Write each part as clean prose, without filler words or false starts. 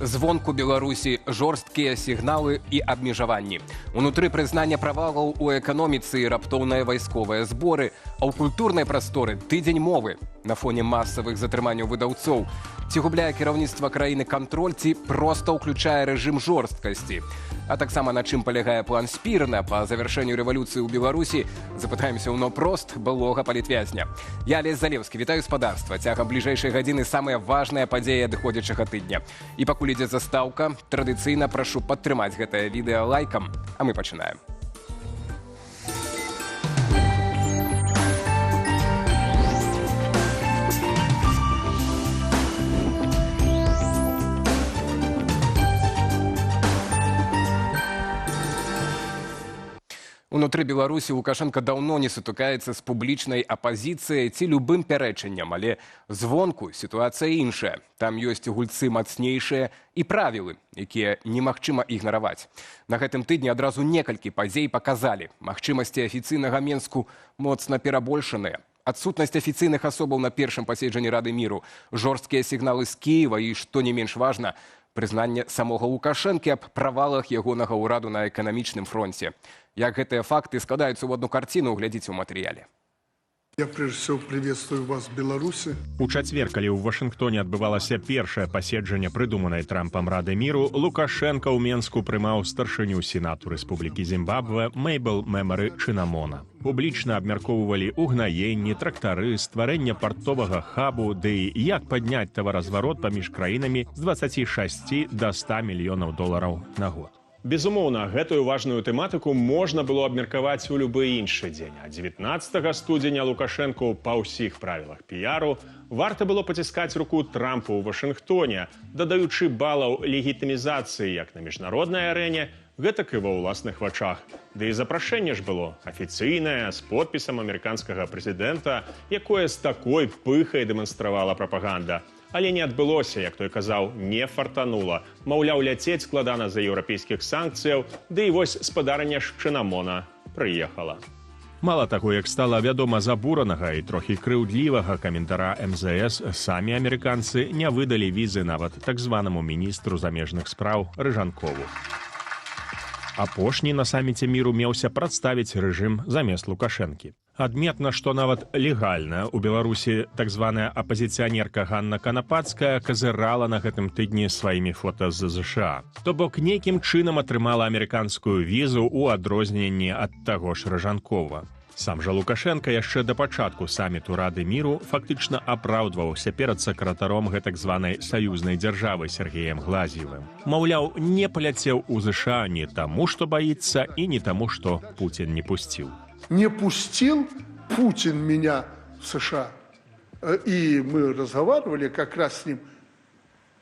Звонку Беларусі жорсткія сігналы і абмежаванні. Унутры прызнання правалаў у эканоміцы і раптоўныя вайсковыя зборы, а ў культурнай прасторы тыдзень мовы. На фоне масавых затрыманняў выдаўцоў. Ці губляе кіраўніцтва краіны кантроль, ці проста ўключае рэжым жорсткасці. А таксама на чым палягае план Спірна па завяршэнню рэвалюцыі ў Беларусі, запытаемся ў ноўпрост былога палітвязня. Я Алесь Залеўскі, вітаю спадарства. Цягам бліжэйшай гадзіны самыя важныя падзеі адыходзячага тыдня. І пакуль ідзе застаўка, традыцыйна прашу падтрымаць гэтае відэа лайкам, а мы пачынаем. Унутры Беларусі Лукашенко даўно не сутыкаецца з публічнай апазіцыяй ці любым пярэчаннем, але звонку сітуацыя іншая. Там ёсць гульцы мацнейшыя і правілы, якія немагчыма ігнараваць. На гэтым тыдні адразу некалькі падзей паказалі. Магчымасці афіцыйнага Менску моцна перабольшаныя. Адсутнасць афіцыйных асобаў на першым паседжанні Рады міру, жорсткія сігналы з Кіева і, што не менш важна, прызнанне самога Лукашэнкі аб правалах ягонага ўраду на эканамічным фронце. Як гэтыя факты складаюцца ў одну карціну, глядзіце ў матэрыяле. Я прежде всего приветствую вас в Беларуси. У чацвер, калі ў Вашынгтоне адбывалася першае паседжанне прыдуманай Трампам Рады міру, Лукашенка ў Менску прымаў старшыню Сенату Рэспублікі Зімбабве Мэйбл Мемары Чынамона. Публічна абмяркоўвалі угнаенні, трактары, стварэнне партовага хабу, ды і як падняць таваразварот паміж краінамі з 26 до 100 мільёнаў долараў на год. Безумоўна, гэтую важную тэматыку можна было абмеркаваць у любы іншы дзень. А 19 студзеня Лукашэнку па ўсіх правілах піяру варта было паціскаць руку Трампу ў Вашынгтоне, дадаючы балаў легітымізацыі як на міжнароднай арэне, гэтак і ва ўласных вачах. Ды і запрашэнне ж было афіцыйнае, з подпісам амерыканскага прэзідэнта, якое з такой пыхай дэманстравала прапаганда. Але не адбылося, як той казаў, не фартанула. Маўляў, ляцець складана за еўрапейскіх санкцыяў, ды і вось спадарня Чынамона прыехала. Мала таго, як стала вядома з абуранага і трохі крыўдлівага каментара МЗС, самі амерыканцы не выдалі візы нават так званаму міністру замежных спраў Рыжанкову. Апошні на саміце міру меўся прадставіць рэжым замест Лукашэнкі. Адметна, што нават легальна ў Беларусі так званая апазіцыянерка Ганна Канапацкая казырала на гэтым тыдні сваімі фота з ЗША. То бок нейкім чынам атрымала амерыканскую візу ў адрозненні ад таго ж Рыжанкова. Сам жа Лукашенка яшчэ да пачатку саміту Рады міру фактычна апраўдваўся перад сакратаром гэтак званай саюзнай дзяржавы Сергеем Глазьевым. Маўляў, не паляцеў у ЗША не таму, што баіцца, і не таму, што Путін не пусціў. Не пустил Путин меня в США. И мы разговаривали как раз с ним.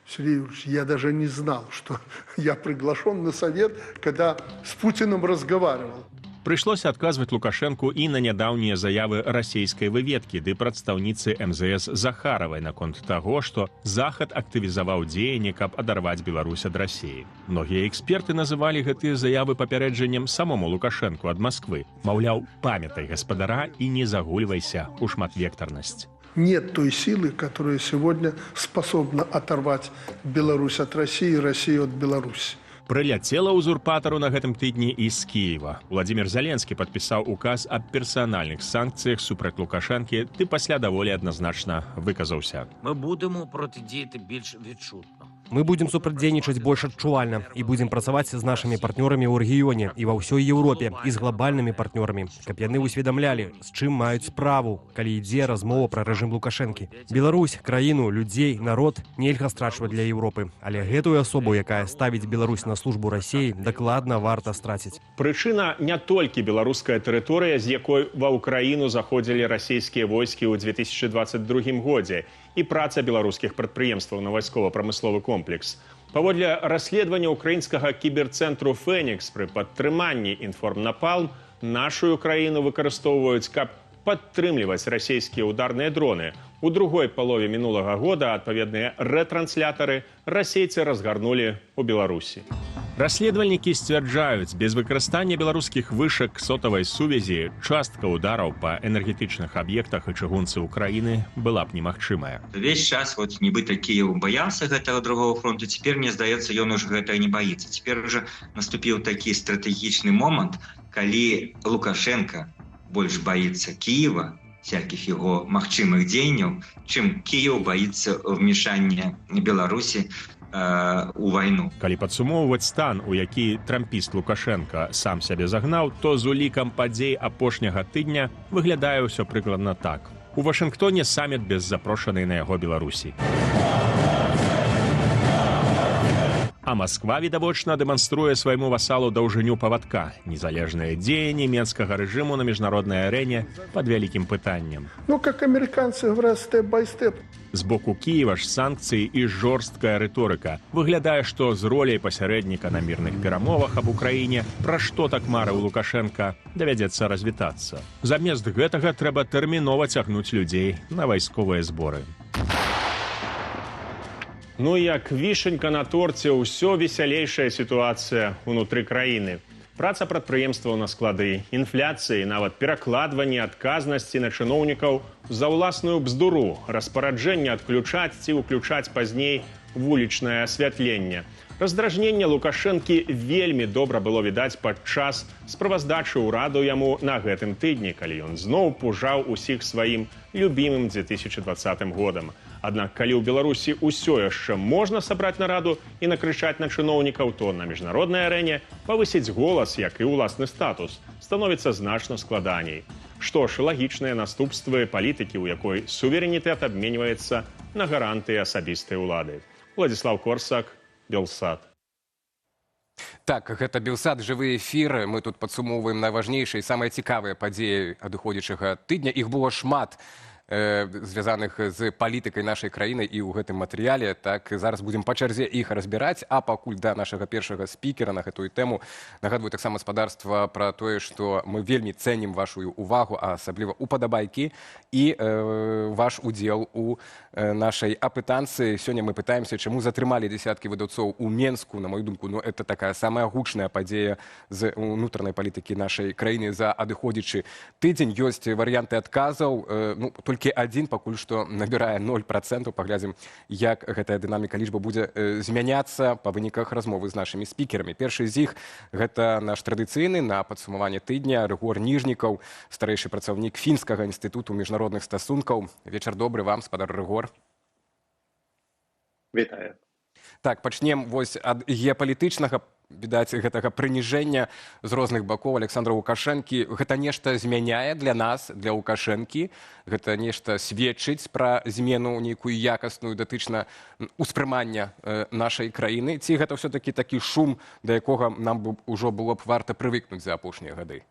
Сергей Юрьевич, я даже не знал, что я приглашен на совет, когда с Путиным разговаривал. Прыйшлося адказваць Лукашэнку і на нядаўнія заявы расейскай выведкі ды прадстаўніцы МЗС Захаравай наконт таго, што Захад актывізаваў дзеянні, каб адарваць Беларусь ад Расіі. Многія эксперты называлі гэтыя заявы папярэджаннем самому Лукашэнку ад Масквы. Маўляў, памятай гаспадара і не загульвайся ў шматвектарнасць. Нет той силы, которая сегодня способна оторвать Беларусь от России и Россию от Беларуси. Прыляцела узурпатару на гэтым тыдні і з Кіева. Владзімір Зеленскі падпісаў указ аб персанальных санкцыях супраць Лукашэнкі, ды пасля даволі адназначна выказаўся. Мы будемо протидіяти більш відчутно. Мы будем супрацьдзейнічаць больш адчувальна і будзем працаваць з нашымі партнёрамі ў рэгіёне і ва ўсёй Еўропе і з глобальнымі партнёрамі, каб яны ўсведамлялі, з чым маюць справу, калі ідзе размова пра рэжым Лукашэнкі. Беларусь, краіну, людзей, народ нельга страчваць для Еўропы, але гэтую асобу, якая ставіць Беларусь на службу Расіі, дакладна варта страціць. Прычына не толькі беларуская тэрыторыя, з якой ва ўкраіну заходзілі расійскія войскі ў 2022 годзе, і праца беларускіх прадпрыемстваў на вайскова-прамысловы комплекс. Паводле расследавання украінскага кіберцэнтру «Фенікс» пры падтрыманні «Інформнапалм» нашую краіну выкарыстоўваюць, каб падтрымліваць расійскія ударныя дроны. У другой палове мінулага года адпаведныя рэтранслятары расейцы разгарнулі ў Беларусі. Расследавальнікі сцвярджаюць, без выкарыстання беларускіх вышак сотавай сувязі частка удараў па энергетычных аб'ектах і чыгунцы ўкраіны была б немагчымая. Весь час вот нібыта Кіеў баяўся гэтага другого фронту, цяпер, мне здаецца, ён уже гэтага не баіцца. Цяпер уже наступіў такі стратэгічны момант, калі Лукашенко больш баіцца Кіева, всяких яго магчымых дзеянняў, чым Кіеў баіцца вмешання Беларусі у вайну. Калі падсумоўваць стан, у які трампіст Лукашенка сам сябе загнаў, то з улікам падзей апошняга тыдня выглядае ўсё прыкладна так. У Вашынгтоне саміт без запрошанай на яго Беларусі. А Масква, відавочна, дэманструе свайму васалу даўжыню павадка. Незалежныя дзеянні менскага рэжыму на міжнароднай арэне пад вялікім пытаннем. Ну, как американцы говорят, степ-бай-степ. З боку Кіева ж санкцыі і жорсткая рыторыка. Выглядае, што з роляй пасярэдніка на мірных перамовах аб Украіне, пра што так марыў Лукашенка, давядзецца развітацца. Замест гэтага трэба тэрмінова цягнуць людзей на вайсковыя зборы. Ну, як вішенька на торце, ўсё весялейшая сітуацыя ўнутры краіны. Праца прадпрыемстваў на склады, інфляцыі, нават перакладванне адказнасці на чыноўнікаў за ўласную бздуру, распараджэнне адключаць ці ўключаць пазней вулічнае асвятленне. Раздражненне Лукашэнкі вельмі добра было відаць падчас справаздачы ўраду яму на гэтым тыдні, калі ён зноў пужаў усіх сваім любімым 2020 годам. Аднак, калі ў Беларусі ўсё яшчэ можна сабраць нараду і накрычаць на чыноўнікаў, то на міжнароднай арэне павысіць голас, як і ўласны статус, становіцца значна складаней. Што ж, лагічныя наступствы палітыкі, у якой суверэнітэт абменьваецца на гарантыі асабістай улады. Владзіслаў Корсак, Белсат. Так, гэта Белсат, жывы эфір. Мы тут падсумоўваем найважнейшыя і самыя цікавыя падзеі адыходзячага тыдня. Іх было шмат, звязаных з палітыкай нашай краіны і ў гэтым матэрыяле. Так, зараз будзем па чарзе іх разбіраць, а пакуль да нашага першага спікера на гэтую тэму нагадваю таксама спадарства пра тое, што мы вельмі цэнім вашу увагу, а асабліва упадабайкі і ваш удзел у нашай апытанцы. Сёння мы пытаемся, чаму затрымалі дзесяткі выдаўцоў у Менску. На мою думку, это такая самая гучная падзея з унутранай палітыкі нашай краіны за адыходзячы тыдзень. Ёсць варыянты адказаў, толькі адзін пакуль што набірае 0%. Паглядзім, як гэтая дынаміка лічба будзе змяняцца па выніках размовы з нашымі спікерамі. Першы з іх гэта наш традыцыйны на падсумаванне тыдня Рыгор Ніжнікаў, старэйшы працаўнік фінскага інстытуту міжнародных стасункаў. Вечар добры вам, спадар Рыгор. Вітаю. Так, пачнем вось ад геапалітычнага, відаць, гэтага прыніжэння з розных бакоў Александра Лукашэнкі. Гэта нешта змяняе для нас, для Лукашэнкі? Гэта нешта сведчыць пра змену нейкую якасную датычна ўспрымання нашай краіны? Ці гэта ўсё-такі такі шум, да якога нам ўжо было б варта прывыкнуць за апошнія гады?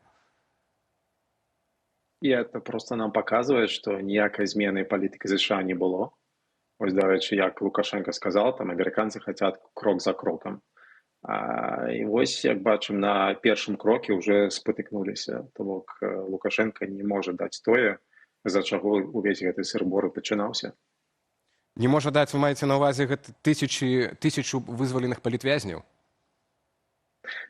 И это просто нам показывает, что ніякай змены палітыкі США не было. Ось, дарэчы, як Лукашенко сказал, там американцы хотят крок за кроком. І ось, як бачым, на першым кроке уже спатыкнуліся. То бок Лукашенко не можа даць тое, з-за чаго увесь гэты сыр-бор пачынаўся. Не можа даць, вы маеце на ўвазе гэта тысячу вызваленых палітвязняў?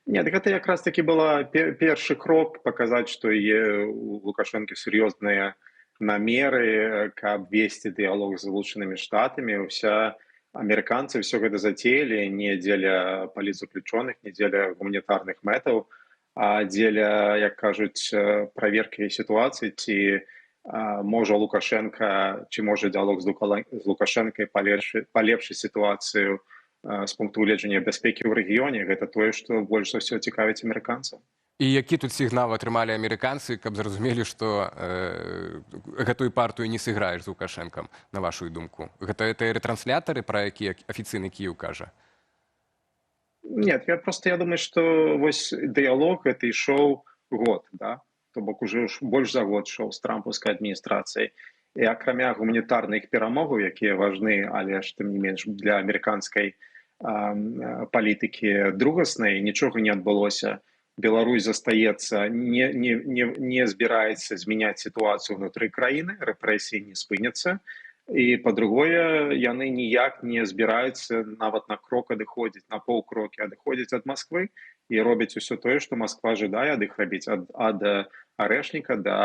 Нет, гэта якраз таки была першы крок, показаць, што у Лукашенко сур'ёзныя намеры, каб весці дыялог з Злучанымі Штатамі. Амерыканцы ўсё гэта зацеялі не дзеля палітзаключоных, не дзеля гуманітарных мэтаў, а дзеля, як кажуць, праверкі сітуацыі, ці можа Лукашенко, ці можа дыялог з Лукашэнкай палепшыць сітуацыю з пункту гледжання бяспекі ў рэгіёне. Гэта тое, што больш за ўсё цікавіць амерыканцаў. І які тут сігнал атрымалі амерыканцы, каб зразумелі, што гэтую партыю не сыграеш з Лукашэнкам, на вашу думку? Гэта ретранслятары, пра якія афіцыйны Кіеў кажа? Нет, я думаю, што вось дыялог гэта ішоў год, да? То бок уже больш за год ішоў з трампаўскай адміністрацыяй. І акрамя гуманітарных перамогаў, якія важны, але ж тым не менш для амерыканскай палітыкі другаснай, нічога не адбылося. Беларусь застаецца, не збіраецца змяняць сітуацыю ўнутры краіны, рэпрэсіі не спыняцца. і па-другое, яны ніяк не збіраюцца нават на крок адыходзіць, на паўкрокі адыходзіць ад Масквы і робяць усё тое, што Масква жадае ад іх рабіць, ад арэшніка да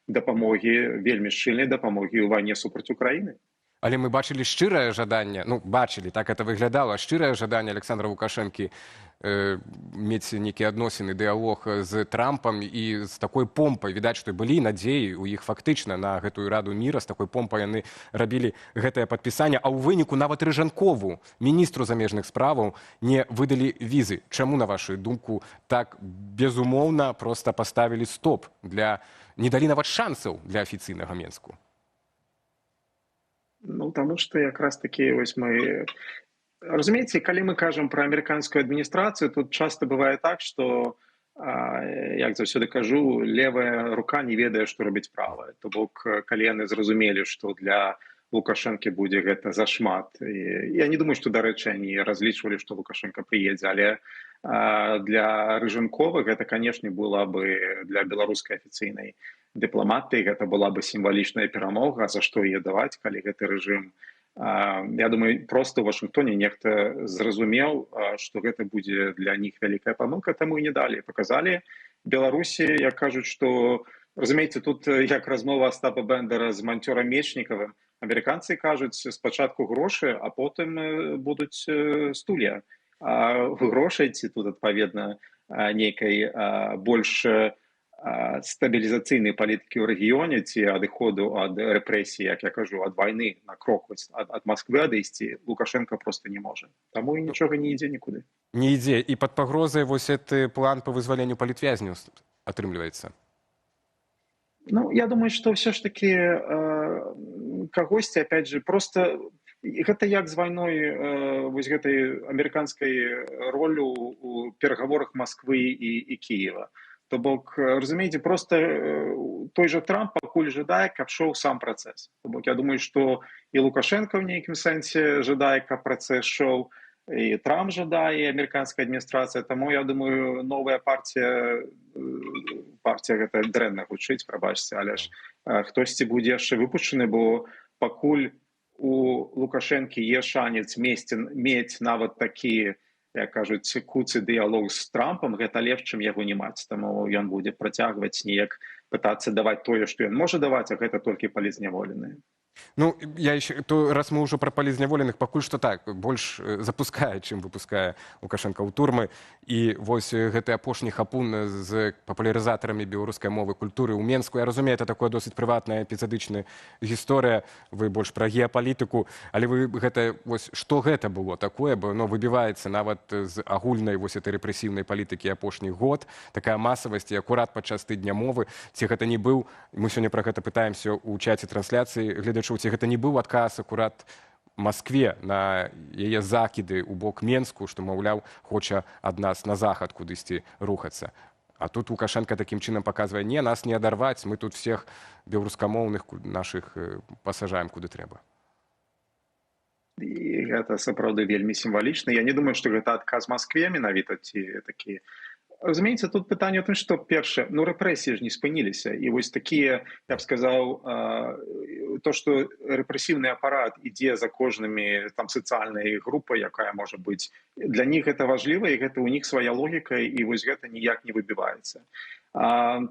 дапамогі, вельмі шчыльнай дапамогі ў вайне супраць Украіны. Але мы бачылі шчырае жаданне, ну, бачылі, так это выглядала, шчырае жаданне Александра Лукашэнкі мець нейкія адносіны, дыялог з Трампам і з такой помпай. Відаць, што былі надзеі ў іх фактычна на гэтую Раду міра, з такой помпай яны рабілі гэтае падпісанне, а ў выніку нават Рыжанкову, міністру замежных справаў, не выдалі візы. Чаму, на вашу думку, так безумоўна проста паставілі стоп, не далі нават шансаў для афіцыйнага Менску? Ну, таму што якраз такі вось мы... Разумееце, калі мы кажам пра амерыканскую адміністрацыю, тут часта бывае так, што, як заўсёды кажу, левая рука не ведае, што робіць правая. То бок, калі яны зразумелі, што для Лукашэнкі будзе гэта зашмат. Я не думаю, што, дарэчы, они разлічвалі, што Лукашенко прыедзе, але для Рыжанкова гэта, канешне, была бы для беларускай афіцыйнай дыпламатыі, гэта была бы сімвалічная перамога, за што яе даваць, калі гэты рэжым. Я думаю, проста ў Вашынгтоне нехта зразумеў, што гэта будзе для них вялікая памылка, таму і не далі. Паказалі Беларусі, як кажуць, што, разумееце, тут як размова Астапа Бендера з манцёрам Мечнікавым, амерыканцы кажуць спачатку грошы, а потым будуць стулья. Грошай ці тут, адпаведна, нейкай больш стабілізацыйнай палітыкі ў рэгіёне ці адыходу ад рэпрэсій, як я кажу, ад вайны на крок ад Масквы адысці, Лукашенко просто не можа. Таму і нічога не ідзе нікуды. Не ідзе. І пад пагрозай вось гэты план па вызваленню палітвязняў атрымліваецца? Ну, я думаю, што ўсё ж такі кагосьці, опять же, просто гэта як з вайной вось гэтай амерыканскай ролю ў перагаворах Масквы і Кіева. То бок, разумееце, просто той же Трамп пакуль жадае, каб шоў сам працэс. То бок, я думаю, што і Лукашенко ў нейкім сэнсе жадае, каб працэс шоў, і Трамп жадае, і амерыканская адміністрацыя. Таму, я думаю, новая партія гэта дрэнна гучыць, прабачце, але ж хтосьці будзе яшчэ выпушчаны, бо пакуль у Лукашэнкі є шанец мець нават такі, як кажуць, куцы дыялог з Трампам, гэта лепш, чым яго не маць. Таму ён будзе працягваць неяк пытацца даваць тое, што ён можа даваць, а гэта толькі палізняволеныя. Ну, раз мы ўжо пра палізняволеных, пакуль што так, больш запускае, чым выпускае Лукашенко ў турмы. І вось гэты апошні хапун з папулярызатарамі беларускай мовы, культуры ў Менску. Я разумею, это такое досыць прыватная, эпізадычная гісторыя. Вы больш пра геапалітыку. Але вы гэта, вось, што гэта было такое? Бо выбіваецца нават з агульнай вось этой рэпрэсіўнай палітыкі апошні год. Такая масавасць, і акурат падчас тыдня мовы. Ці гэта не быў, мы сёння пра гэта пытаемся ў чаце трансляцыі, гледачоў, ці гэта не быў адказ акурат Маскве на яе закіды ў бок Менску, што, маўляў, хоча ад нас на захад кудысьці рухацца. А тут Лукашенко такім чынам паказвае, не, нас не адарваць, мы тут всех беларускамоўных нашых пасажаем куды трэба. І гэта сапраўды вельмі сімвалічна. Я не думаю, што гэта адказ Маскве менавіта ці такі. Разумееце, тут пытанне ў тым, што першае, ну рэпрэсіі ж не спыніліся, і вось такія, я б сказаў, то, што рэпрэсіўны апарат ідзе за кожнымі там сацыяльнай групай, якая можа быць, для них гэта важліва, і гэта ў них свая логіка, і вось гэта ніяк не выбіваецца.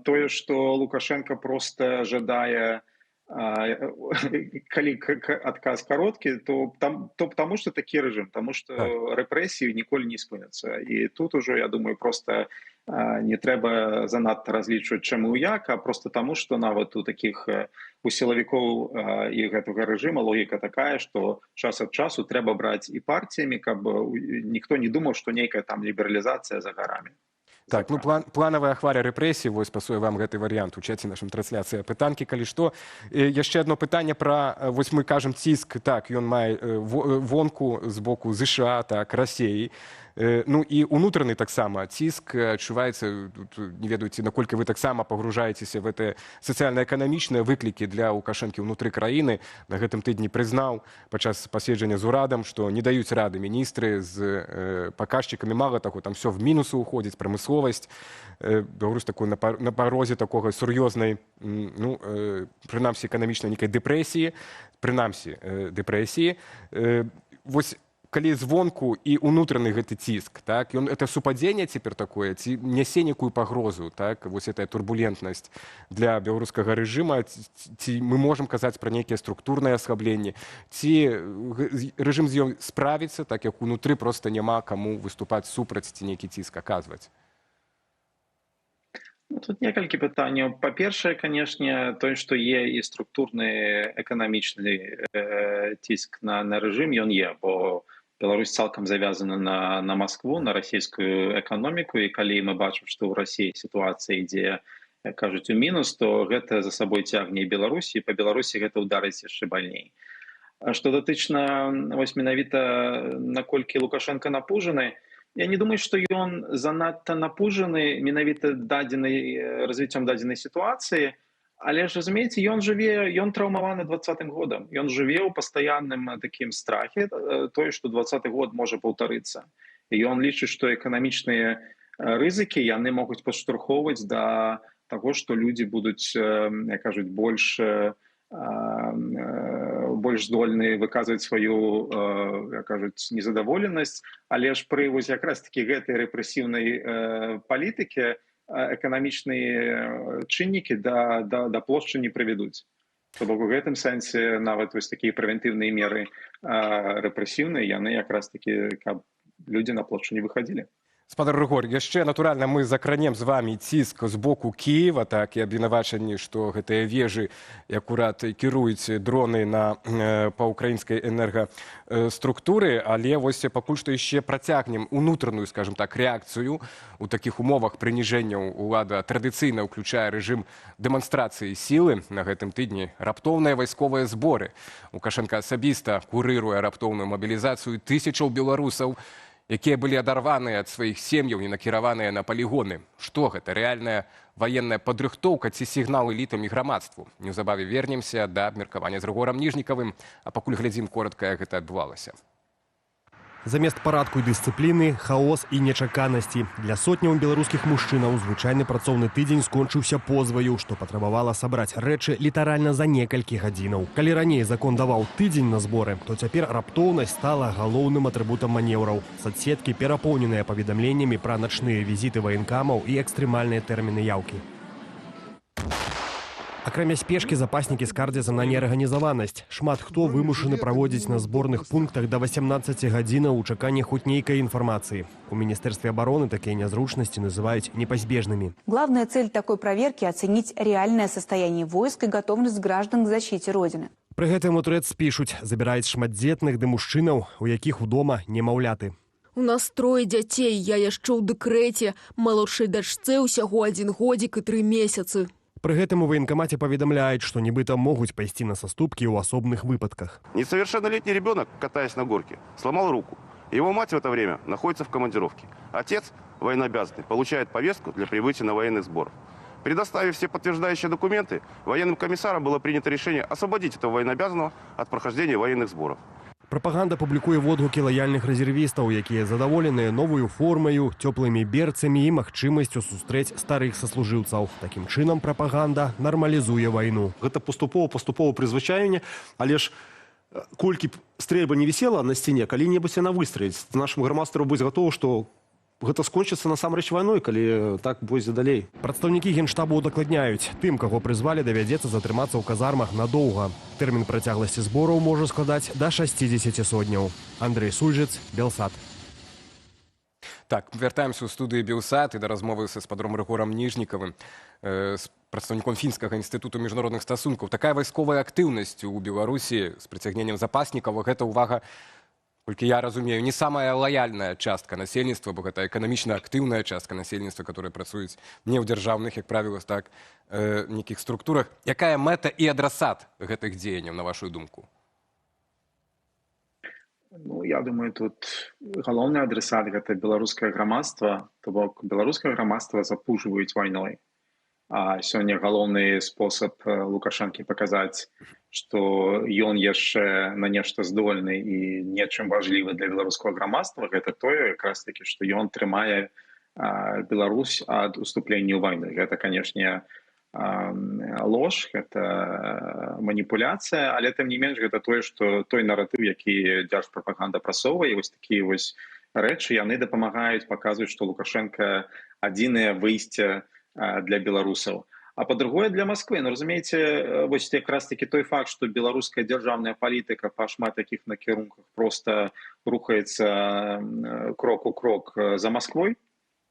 Тое, што Лукашенко проста жадае, калі адказ кароткі, то таму што такі рэжым, таму што рэпрэсіі ніколі не спыняцца. І тут ужо, я думаю, проста не трэба занадта разлічваць чаму як, а проста таму, што нават у такіх у сілавікоў і гэтага рэжыма логіка такая, што час ад часу трэба браць і партіямі, каб ніхто не думаў, што нейкая там лібералізацыя за гарамі. Так, ну планавая хваля рэпрэсій, вось пасуе вам гэты варыянт у чаце нашым трансляцыі пытанкі, калі што. Яшчэ адно пытанне пра, вось мы кажам ціск, так, ён мае вонку з боку ЗША, так, Расеі. Ну і ўнутраны таксама ціск адчуваецца, не ведаеце, наколькі вы таксама пагружаецеся в гэтыя сацыяльна-эканамічныя выклікі для Лукашэнкі ўнутры краіны. На гэтым тыдні прызнаў падчас паседжання з урадам, што не даюць рады міністры з паказчыкамі, мала таго, там все в мінусы ўходзіць, прамысловасць прамысловасць. Беларусь такой на парозе такога сур'ёзнай, прынамсі эканамічнай нейкай дэпрэсіі. Вось калі звонку і ўнутраны гэты ціск, так, это супадзенне цяпер такое, ці нясе некую пагрозу, так, вось гэтая турбулентнасць для беларускага рэжыма, ці мы можам казаць пра нейкія структурныя аслабленні, ці рэжым з ёй справіцца, так як унутры проста няма каму выступаць супраць ці нейкі ціск аказваць. Тут некалькі пытанняў. Па-першае, канешне, тое, што і структурны эканамічны ціск на рэжым, ён бо Беларусь цалкам завязана на Маскву, на расійскую эканоміку, і калі мы бачым, што ў Расіі сітуацыя ідзе, кажуць, у мінус, то гэта за сабой цягне і Беларусі, і па Беларусі гэта ўдарыць яшчэ бальней. Што датычна вось менавіта наколькі Лукашенко напужаны, я не думаю, што ён занадта напужаны менавіта развіццём дадзенай сітуацыі, але ж, разумееце, ён траўмаваны 20-м годам. Ён жыве ў пастаянным такім страхе, тое, што 20-й год можа паўтарыцца. І ён лічыць, што эканамічныя рызыкі яны могуць падштурхоўваць да таго, што людзі будуць, як кажуць, больш здольны выказваць сваю, як кажуць, незадаволенасць, але ж пры вось якраз такі гэтай рэпрэсіўнай палітыкі эканамічныя чыннікі да плошчы не прывядуць. То бок у гэтым сэнсе нават вось такія прэвентыўныя меры рэпрэсіўныя, яны якраз такі, каб людзі на плошчу не выхадзілі. Спадар Рыгор, яшчэ, натуральна, мы закранем з вами ціск з боку Кіева, так, і абвінавачанні, што гэтыя вежы акурат кіруюць дроны па ўкраінскай энергаструктуры, але вось пакуль што яшчэ працягнем унутраную, скажем так, рэакцыю у такіх умовах прыніжэнняў улада традыцыйна ўключае рэжым дэманстрацыі сілы. На гэтым тыдні раптоўныя вайсковыя зборы. Лукашенко асабіста курыруе раптоўную мабілізацыю тысячаў беларусаў, якія былі адарваныя ад сваіх сем'яў і накіраваныя на палігоны. Што гэта? Рэальная ваенная падрыхтоўка ці сігнал элітам і грамадству? Неўзабаве вернемся да абмеркавання з Рыгорам Ніжнікавым, а пакуль глядзім коротка, як гэта адбывалася. Замест парадку і дысцыпліны, хаос і нечаканасці. Для сотняў беларускіх мужчынаў звычайны працоўны тыдзень скончыўся позваю, што патрабавала сабраць рэчы літаральна за некалькі гадзінаў. Калі раней закон даваў тыдзень на зборы, то цяпер раптоўнасць стала галоўным атрыбутам манеўраў. Садсеткі перапоўненыя паведамленнямі пра начныя візіты ваенкамаў і экстрэмальныя тэрміны яўкі. Акрамя спешкі, запаснікі скардзяцца на неарганізаванасць. Шмат хто вымушаны праводзіць на зборных пунктах да 18 гадзінаў у чаканні хоць нейкай інфармацыі. У Министерстве обороны такие незручности называют непозбежными. Главная цель такой проверки – оценить реальное состояние войск и готовность граждан к защите Родины. Пры гэтым у Трэц пишут, забираюць шматдзетных ды мужчынаў, у якіх удома немаўляты. У нас 3 дзяцей, я яшчэ ў дэкрэце, малодшай дачцэ ўсяго 1 годзік і 3 месяцы. Пры гэтым у военкомате поведомляют, что нібыта могуць пайсці на саступкі ў асобных выпадках. Несовершеннолетний ребенок, катаясь на горке, сломал руку. Его мать в это время находится в командировке. Отец, военнообязанный, получает повестку для прибытия на военный сбор. Предоставив все подтверждающие документы, военным комиссаром было принято решение освободить этого военнообязанного от прохождения военных сборов. Прапаганда публікуе водгукі лаяльных рэзервістаў, якія задаволеныя новую формаю, цёплымі берцамі і магчымасцю сустрэць старых саслужыўцаў. Такім чынам прапаганда нармалізуе вайну. Гэта паступова прызвычаенне, але ж колькі стрэльба не вісела на сцяне, калі-небудзь яна выстрэліць. Нашаму грамадству быць гатова, што гэта скончыцца насамрэч вайной, калі так будзе далей. Прадстаўнікі генштабу удакладняюць, тым, каго прызвалі, давядзецца затрымацца ў казармах надоўга. Тэрмін працягласці збораў можа складаць да 60 сотняў. Андрей Сульжыц, Белсат. Так, вяртаемся ў студыі Белсат і да размовы са спадаром Рыгорам Ніжнікавым, з прадстаўніком Фінскага інстытуту міжнародных стасункаў. Такая вайсковая актыўнасць у Беларусі з прыцягненнем запаснікаў, гэта увага, толькі я разумею, не самая лояльная частка насельніцтва, бо гэта эканамічна актыўная частка насельніцтва, которая працуюць не ў дзяржаўных, як правіла, так, нейкіх структурах. Якая мэта і адрасат гэтых дзеянняў, на вашу думку? Ну, я думаю, тут галоўны адрасат гэта беларускае грамадства, то бок беларускае грамадства запужваюць вайной. А сёння галоўны спосаб Лукашэнкі паказаць, што ён яшчэ на нешта здольны і нечым важлівы для беларускага грамадства, гэта тое, якраз такі, што ён трымае Беларусь ад уступлення ў вайну. Гэта, канешне, ложь, гэта маніпуляцыя, але тым не менш гэта тое, што той наратыў, які дзяржпрапаганда прасоўвае, вось такія вось рэчы, яны дапамагаюць паказваць, што Лукашенко адзінае выйсце для беларусаў. А па-другое, для Москвы. Ну, разумееце, вось якраз таки той факт, што беларуская дзяржаўная палітыка па шмат такіх накірунках просто рухаецца крок у крок за Москвой,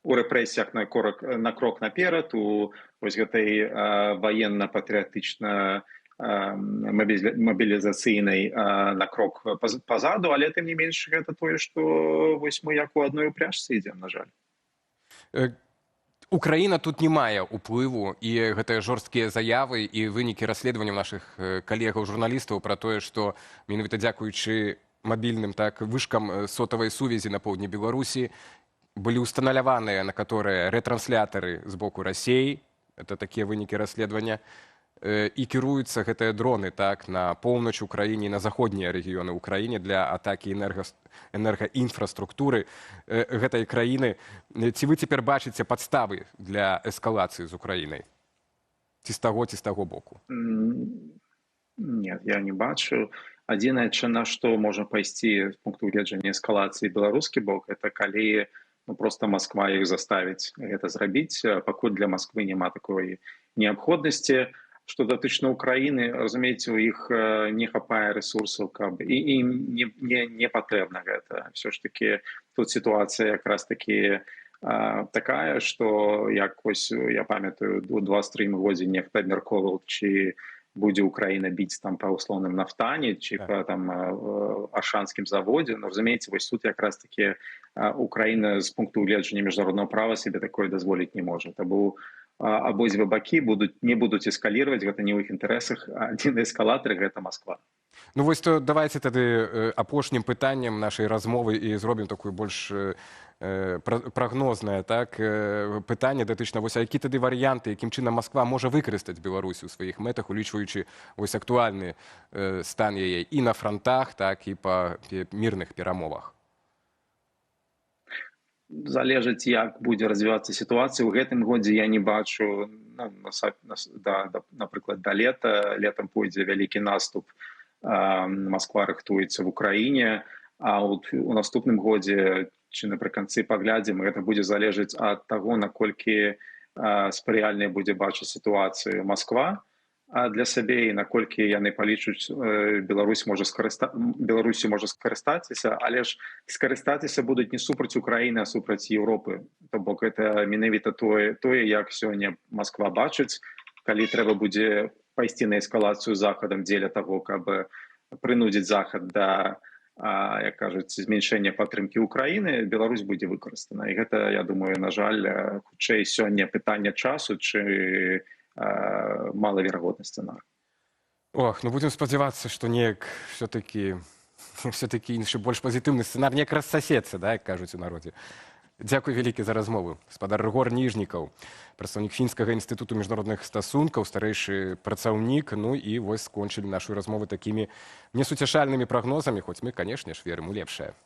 у рэпрэсіях на крок наперад, у вось гэтай ваенна-патрыятычна мабілізацыйнай на крок пазаду, але тым не менш гэта тое, што вось мы як у адной упряжцы ідзем, на жаль. Украіна тут не мае ўплыву, і гэтыя жорсткія заявы і вынікі расследаванняў нашых калегаў-журналістаў пра тое, што менавіта дзякуючы мабільным вышкам сотавай сувязі на поўдні Беларусі были устанавливаны на которые ретранслятары з боку России, это такие вынікі расследавання, і кіруюцца гэтыя дроны на поўнач Украіне і на заходнія рэгіёны Украіне для атакі энергаінфраструктуры гэтай краіны. Ці вы цяпер бачыце падставы для эскалацыі з Украінай? Ці з таго боку? Нет, я не бачу. Адзінае, на што можа пайсці з пункту гледжання эскалацыі беларускі бок, это калі просто Москва іх заставіць гэта зрабіць. Пакуль для Москвы няма такой неабходнасці. Што датычна Украіны, разумееце, у іх не хапае рэсурсаў, каб і ім не патрэбна гэта. Все ж таки тут сітуацыя якраз таки такая, што як вось я памятаю, у 23 годзе нехта абмяркоўваў, ці будзе Украіна біць там па услоўным нафтане, ці па там Ашанскім заводзе. Ну, разумееце, вось тут якраз таки Украіна з пункту гледжання міжнароднага права себе такое дазволіць не можа. Таму абодва бакі не будуць эскалировать, гэта не ў іх інтарэсах, адзін эскалатар гэта Москва. Ну вось то давайте тады апошнім пытаннем нашай размовы і зробім такую больш прагнознае пытанне датычна вось які тады варыянты, якім чынам Москва можа выкарыстаць Беларусь у сваіх мэтах, улічваючы вось актуальны стан яе і на фронтах, і па мірных перамовах. Залежыць, як будзе развівацца сітуацыя. У гэтым годзе я не бачу, напрыклад, да лета. Летам пойдзе вялікі наступ, Москва рыхтуецца в Украіне, а у наступным годзе, чи напрыканцы паглядзім, гэта будзе залежыць ад таго, наколькі спрыяльнай будзе бачыць сітуацыю Москва для сябе і наколькі яны палічуць Беларусю можа скарыстацца, але ж скарыстацца будуць не супраць Украіны, а супраць Еўропы. То бок гэта менавіта тое, як сёння Москва бачыць, калі трэба будзе пайсці на эскалацыю з Захадам дзеля таго, каб прынудзіць Захад да, як кажуць, зменшэння падтрымкі Украіны, Беларусь будзе выкарыстана. І гэта, я думаю, на жаль, хутчэй сёння пытанне часу, чы малаверагодны сцэнар. Ну будзем спадзявацца, што неяк все-таки іншы, больш пазітыўны сцэнар, неяк рассасецца, як кажуць у народзе. Дзякуй вялікі за размову. Спадар Рыгор Ніжнікаў, прадстаўнік фінскага інстытуту міжнародных стасункаў, старэйшы працаўнік, і вось скончылі нашу размову такімі несуцяшальнымі прагнозамі, хоць мы, канешне ж, верым у лепшае.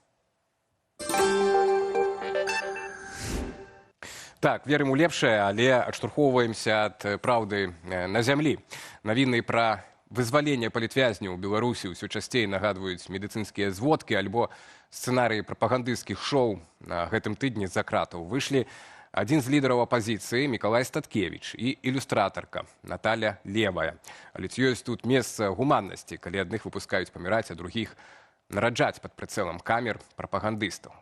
Так, верым у лепшае, але адштурхоўваемся ад праўды на зямлі. Навіны пра вызваленне палітвязняў у Беларусі ўсё часцей нагадваюць медыцынскія зводкі альбо сцэнарыі прапагандысцкіх шоу. На гэтым тыдні з-за кратаў выйшлі адзін з лідараў апазіцыі Мікалай Статкевіч і ілюстратарка Наталя Левая. Але ці ёсць тут месца гуманнасці, калі адных выпускаюць паміраць, а другіх нараджаць пад прыцэлам камер прапагандыстаў.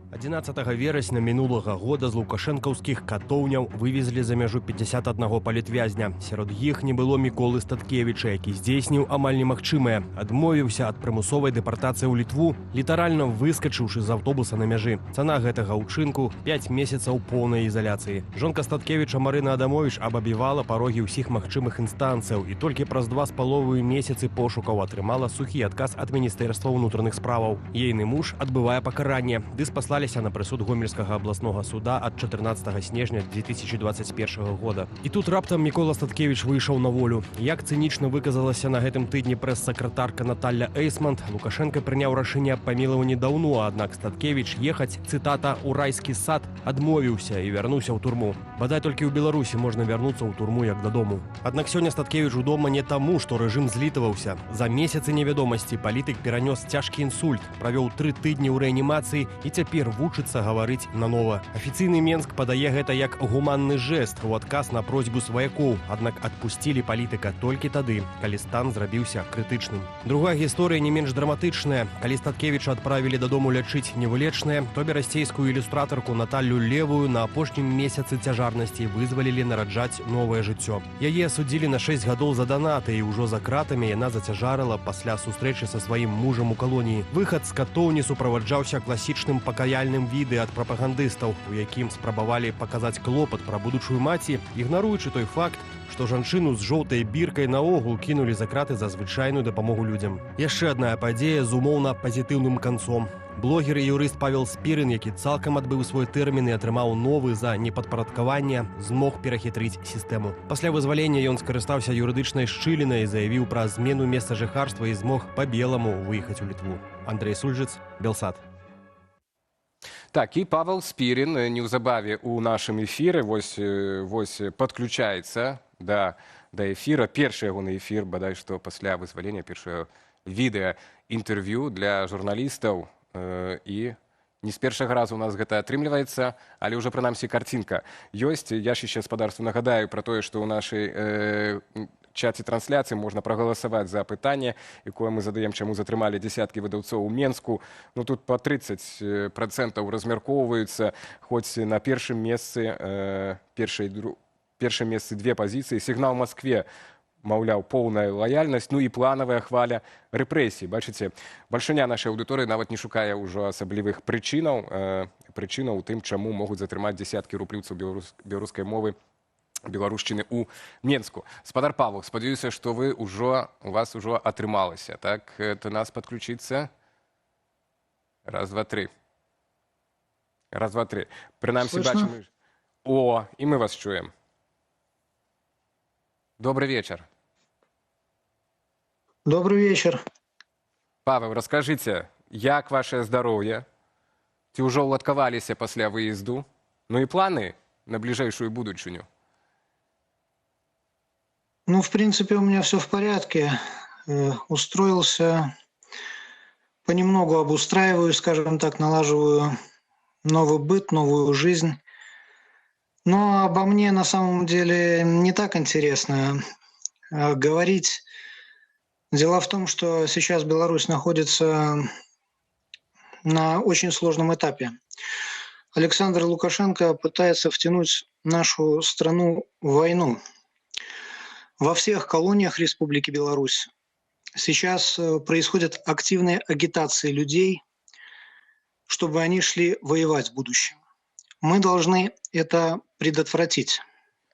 11 верасня мінулага года з лукашэнкаўскіх катоўняў вывезлі за мяжу 51 палітвязня. Сярод іх не было Міколы Статкевіча, які здзейсніў амаль немагчымае. Адмовіўся ад прымусовай дэпартацыі ў Літву, літаральна выскачыўшы з аўтобуса на мяжы. Цана гэтага ўчынку – 5 месяцаў поўнай ізаляцыі. Жонка Статкевіча Марына Адамовіч абабівала парогі ўсіх магчымых інстанцыяў і толькі праз 2,5 месяцы пошукаў атрымала сухі адказ ад Міністэрства ўнутраных справаў. Ейны муж адбывае пакаранне, ды спаслалі звярталіся на прысуд гомельскага абласнога суда ад 14 снежня 2021 года. І тут раптам Мікола Статкевіч выйшаў на волю. Як цынічна выказалася на гэтым тыдні прэс-сакратарка Наталья Эйсмонт, Лукашенко прыняў рашэнне аб памілаванні даўно, аднак Статкевіч ехаць, цытата, у райскі сад адмовіўся і вярнуўся ў турму. Бадай толькі ў Беларусі можна вярнуцца ў турму як дадому. Аднак сёння Статкевіч удома не таму, што рэжым злітаваўся. За месяцы невядомасці палітык перанёс цяжкі інсульт, правёў 3 тыдні ў рэанімацыі і цяпер вучыцца гаварыць нанова. Афіцыйны Менск падае гэта як гуманны жэст у адказ на просьбу сваякоў, аднак адпусцілі палітыка толькі тады, калі стан зрабіўся крытычным. Другая гісторыя не менш драматычная. Калі Статкевіча адправілі дадому лячыць невылечнае, то берасцейскую ілюстратарку Наталью Левую на апошнім месяцы цяжарнасці вызвалілі нараджаць новае жыццё. Яе асудзілі на 6 гадоў за данаты, і ўжо за кратамі яна зацяжарыла пасля сустрэчы са сваім мужам у калоніі. Выхад з катоўні суправаджаўся класічным пакаяльным відэа ад прапагандыстаў, у якім спрабавалі паказаць клопат пра будучую маці, ігнаруючы той факт, што жанчыну з жоўтай біркай наогул кінулі за краты за звычайную дапамогу людзям. Яшчэ адна падзея з умоўна пазітыўным канцом. Блогер і юрыст Павел Спірын, які цалкам адбыў свой тэрмін і атрымаў новы за непадпарадкаванне, змог перахітрыць сістэму. Пасля вызвалення ён скарыстаўся юрыдычнай шчылінай, заявіў пра змену месца жыхарства і змог па-беламу выехаць у Літву. Андрей Сульжыц, Белсат. Так, і Павел Спірін неўзабаве ў нашым эфіры вось падключаецца да эфіра. Першы ягоны эфір, бадай што пасля вызвалення, першае відэа інтэрв'ю для журналістаў. І не з першага разу у нас гэта атрымліваецца, але ўжо прынамсі карцінка ёсць. Я ж яшчэ спадарству нагадаю пра тое, што ў нашай чаце трансляцыі можна прагаласаваць за пытанне, якое мы задаем, чаму затрымалі дзясяткі выдаўцоў у Менску. Ну тут па 30% размяркоўваюцца, хоць на першым месцы две пазіцыі. Сігнал Маскве, маўляў, поўная лаяльнасць, ну і планавая хваля рэпрэсій. Бачыце, бальшыня нашай аўдыторыі нават не шукае ўжо асаблівых прычынаў у тым, чаму могуць затрымаць дзясяткі рупліўцаў беларускай мовы, беларушчыны ў Менску. Спадар Павел, спадзяюся, што у вас ужо атрымалася, так, да нас падключыцца? Раз, два, тры. Прынамсі, бачым... О, і мы вас чуем. Добрый вечер. Добрый вечер. Павел, расскажите, як ваше здароўе? Ці ўжо ўладкаваліся пасля выезду? Ну і планы на бліжэйшую будучыню? Ну, в принципе, у меня все в порядке. Устроился, понемногу обустраиваю, скажем так, налаживаю новый быт, новую жизнь. Но обо мне на самом деле не так интересно говорить. Дело в том, что сейчас Беларусь находится на очень сложном этапе. Александр Лукашенко пытается втянуть нашу страну в войну. Во всех колониях Республики Беларусь сейчас происходят активные агитации людей, чтобы они шли воевать в будущем. Мы должны это предотвратить.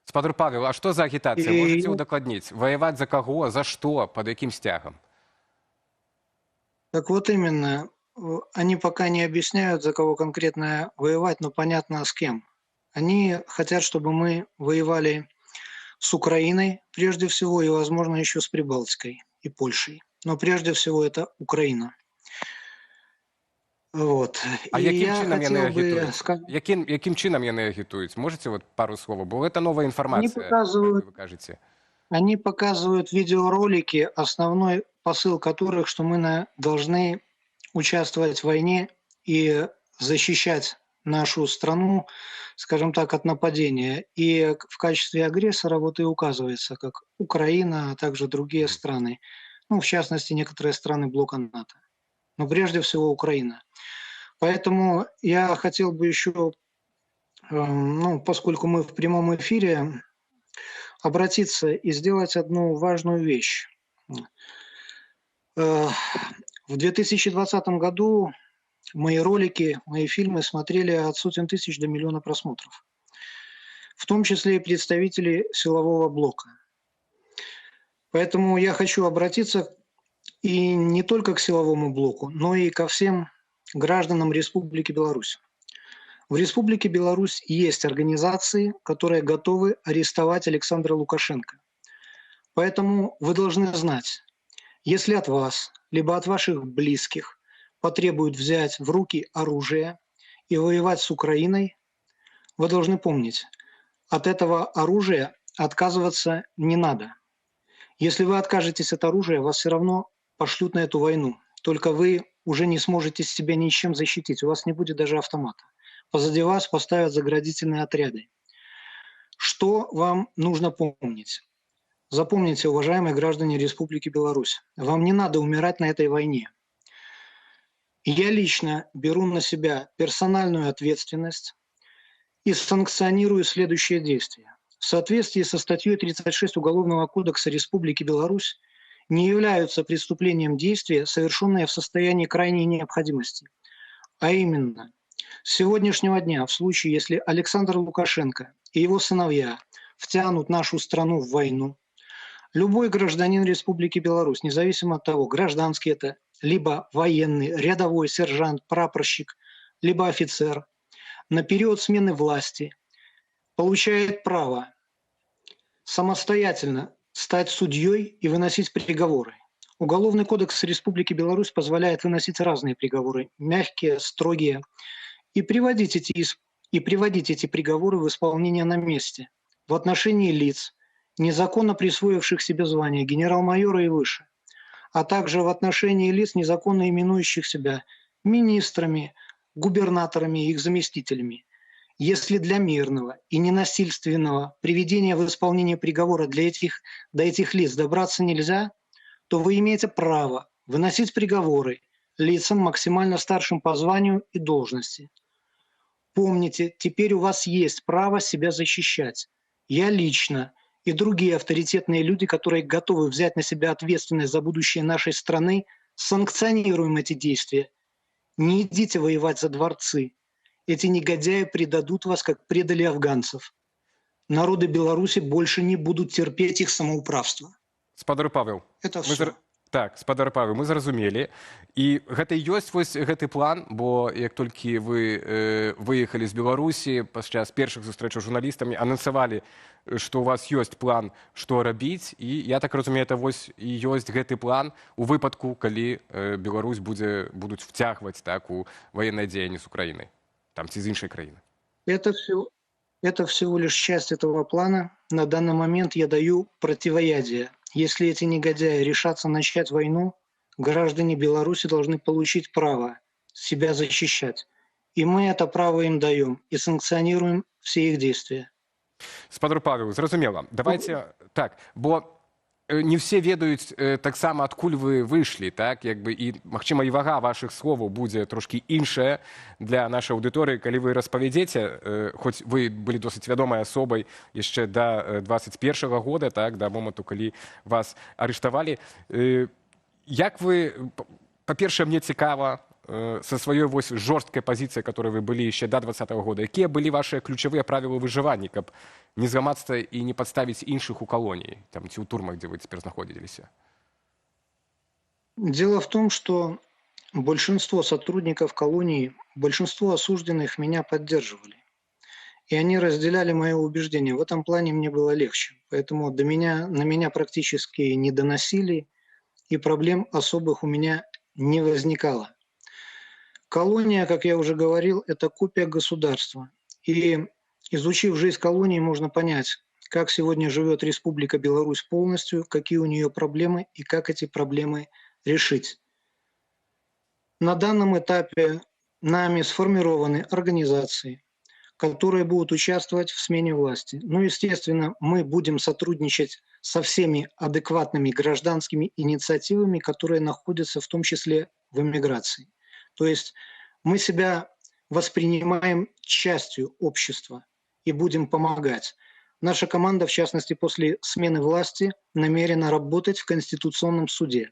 Спадар Павел, а што за агітацыя? Можаце удакладніць? Ваяваць за каго, за што, пад якім сцягам? Так вот именно. Они пока не объясняют, за кого конкретно воевать, но понятно с кем. Они хотят, чтобы мы воевали с Украиной, прежде всего, и, возможно, еще с Прибалтикой и Польшей. Но прежде всего это Украина. Вот. А якім чынам яны агітуюць? Можете пару слов? Бо это новая информация, вы кажете. Они показывают видеоролики, основной посыл которых, что мы должны участвовать в войне и защищать нашу страну, скажем так, от нападения. И в качестве агрессора вот и указывается, как Украина, а также другие страны. Ну, в частности, некоторые страны блока НАТО. Но прежде всего Украина. Поэтому я хотел бы еще, поскольку мы в прямом эфире, обратиться и сделать одну важную вещь. В 2020 году мои ролики, мои фильмы смотрели от сотен тысяч до миллиона просмотров. В том числе и представители силового блока. Поэтому я хочу обратиться и не только к силовому блоку, но и ко всем гражданам Республики Беларусь. В Республике Беларусь есть организации, которые готовы арестовать Александра Лукашенко. Поэтому вы должны знать, если от вас, либо от ваших близких потребуют взять в руки оружие и воевать с Украиной, вы должны помнить, от этого оружия отказываться не надо. Если вы откажетесь от оружия, вас все равно пошлют на эту войну. Только вы уже не сможете себя ничем защитить, у вас не будет даже автомата. Позади вас поставят заградительные отряды. Что вам нужно помнить? Запомните, уважаемые граждане Республики Беларусь, вам не надо умирать на этой войне. Я лично беру на себя персональную ответственность и санкционирую следующие действия. В соответствии со статьей 36 Уголовного кодекса Республики Беларусь не являются преступлением действия, совершенные в состоянии крайней необходимости. А именно, с сегодняшнего дня, в случае, если Александр Лукашенко и его сыновья втянут нашу страну в войну, любой гражданин Республики Беларусь, независимо от того, гражданский это, либо военный, рядовой, сержант, прапорщик, либо офицер, на период смены власти получает право самостоятельно стать судьей и выносить приговоры. Уголовный кодекс Республики Беларусь позволяет выносить разные приговоры, мягкие, строгие, и приводить эти приговоры в исполнение на месте в отношении лиц, незаконно присвоивших себе звание генерал-майора и выше, а также в отношении лиц, незаконно именующих себя министрами, губернаторами и их заместителями. Если для мирного и ненасильственного приведения в исполнение приговора до этих лиц добраться нельзя, то вы имеете право выносить приговоры лицам максимально старшим по званию и должности. Помните, теперь у вас есть право себя защищать. Я лично и другие авторитетные люди, которые готовы взять на себя ответственность за будущее нашей страны, санкционируем эти действия. Не идите воевать за дворцы. Эти негодяи предадут вас, как предали афганцев. Народы Беларуси больше не будут терпеть их самоуправство. Спадар Павел, Это все. Так, спадар Павел, мы зразумелі. І гэта ёсць вось гэты план, бо як толькі вы выехалі з Беларусі падчас першых сустрэчаў з журналістамі, анансавалі, што у вас ёсць план, што рабіць, і я так разумею, это вось і ёсць гэты план у выпадку, калі Беларусь будуць вцягваць так у ваеннае дзеянне з Украінай, там ці з іншай краіны. Это всего лишь часть этого плана. На данный момент я даю противоядие. Если эти негодяи решатся начать войну, граждане Беларуси должны получить право себя защищать. И мы это право им даем и санкционируем все их действия. Спадар Павел, зразумела. Давайте так, бо не все ведаюць таксама, адкуль вы выйшлі, так, як бы, і, магчыма, і вага вашых словаў будзе трошкі іншая для нашай аўдыторыі, калі вы распавядзеце, хоць вы былі досыць вядомай асобай яшчэ да 21-го года, так, да моманту, калі вас арыштавалі. Як вы, па-першае, мне цікава, со сваёй вось жорсткай пазіцыяй, которой вы былі яшчэ да 20-го года, якія былі вашыя ключавыя правілы выжывання, каб не зламацца і не падставіць іншых у калоніі, там, ці ў турмах, дзе вы цяпер знаходзіліся? Дело в том, что большинство сотрудников колонии, большинство осужденных меня поддерживали. И они разделяли мое убеждение. В этом плане мне было легче. Поэтому на меня практически не доносили, и проблем особых у меня не возникало. Колония, как я уже говорил, это копия государства. И изучив жизнь колонии, можно понять, как сегодня живет Республика Беларусь полностью, какие у нее проблемы и как эти проблемы решить. На данном этапе нами сформированы организации, которые будут участвовать в смене власти. Ну, естественно, мы будем сотрудничать со всеми адекватными гражданскими инициативами, которые находятся в том числе в эмиграции. То есть мы себя воспринимаем частью общества и будем помогать. Наша команда, в частности, после смены власти, намерена работать в Конституционном суде.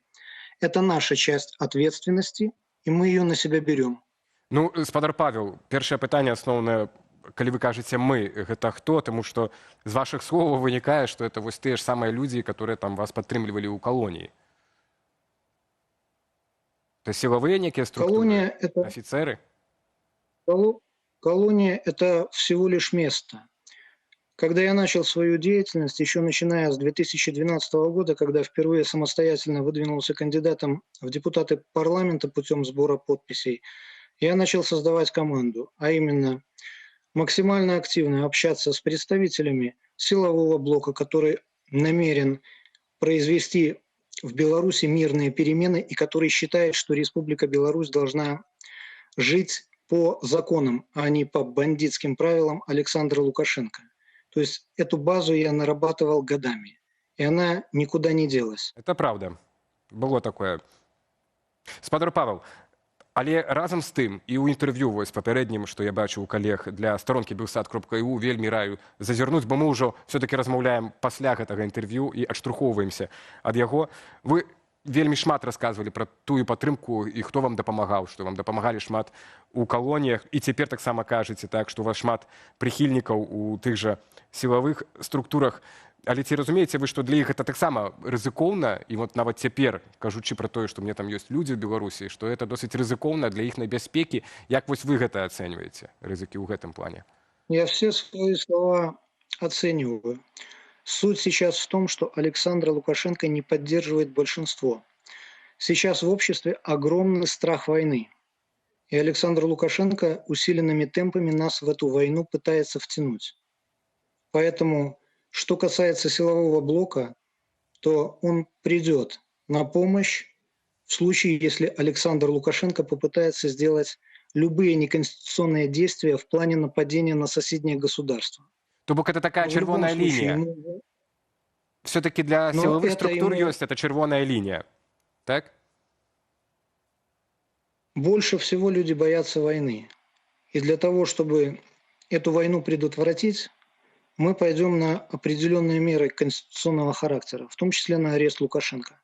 Это наша часть ответственности, и мы ее на себя берем. Ну, спадар Павел, першае пытанне асноўнае, калі вы кажаце «мы», гэта хто? Тому што з вашых словаў вынікае, што это вось тыя ж самыя людзі, которые там вас падтрымлівалі ў калоніі. Это силовые некие структуры, Колония это... офицеры? Колония – это всего лишь место. Когда я начал свою деятельность, еще начиная с 2012 года, когда впервые самостоятельно выдвинулся кандидатом в депутаты парламента путем сбора подписей, я начал создавать команду, а именно максимально активно общаться с представителями силового блока, который намерен произвести в Беларуси мирные перемены и который считает, что Республика Беларусь должна жить по законам, а не по бандитским правилам Александра Лукашенко. То есть эту базу я нарабатывал годами, и она никуда не делась. Это правда. Было такое. Спадар Павел, але разам з тым і ў інтэрв'ю вось папярэднім, што я бачыў у калег для старонкі белсат.eu, вельмі раю зазірнуць, бо мы ўжо все-таки размаўляем пасля гэтага інтэрв'ю і адштурхоўваемся ад яго. Вы вельмі шмат расказвалі пра тую падтрымку і хто вам дапамагаў, што вам дапамагалі шмат у калоніях, і цяпер таксама кажаце, так, што у вас шмат прыхільнікаў у тых жа сілавых структурах. Але ці разумееце вы, што для іх гэта таксама рызыкоўна, і вот нават цяпер, кажучы пра тое, што мне там ёсць людзі ў Беларусі, што гэта досыць рызыкоўна для іхнай бяспекі. Як вось вы гэта ацэньваеце, рызыкі ў гэтым плане? Я все свои слова оцениваю. Суть сейчас в том, что Александра Лукашенко не поддерживает большинство. Сейчас в обществе огромный страх войны. И Александр Лукашенко усиленными темпами нас в эту войну пытается втянуть. Поэтому, что касается силового блока, то он придет на помощь в случае, если Александр Лукашенко попытается сделать любые неконституционные действия в плане нападения на соседнее государство. То бок это такая чырвоная лінія. Все-таки для силовых структур есть эта червоная линия, так? Больше всего люди боятся войны. И для того, чтобы эту войну предотвратить, мы пойдем на определенные меры конституционного характера, в том числе на арест Лукашенко.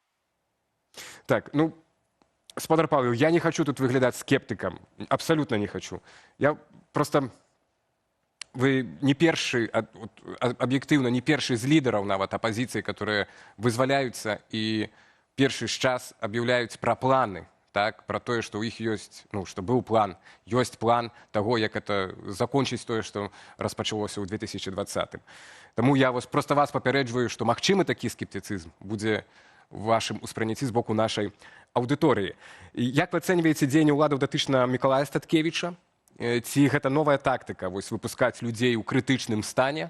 Так, ну, спадар Павел, я не хочу тут выглядать скептиком. Абсолютно не хочу. Я просто... Вы не першы, аб'ектыўна, не першы з лідараў нават апазіцыі, которые вызваляюцца і першы час аб'яўляюць пра планы, так, пра тое, што ў іх ёсць, ну, што быў план, ёсць план таго, як это закончыць тое, што распачалося ў 2020. Таму я проста вас папярэджваю, што магчымы такі скептыцызм будзе ў вашым успрыняцці з боку нашай аўдыторыі. Як вы ацэньваеце дзеянне ўладаў датычна Мікалая Статкевіча? Ці гэта новая тактыка, вось, выпускаць людзей у крытычным стане?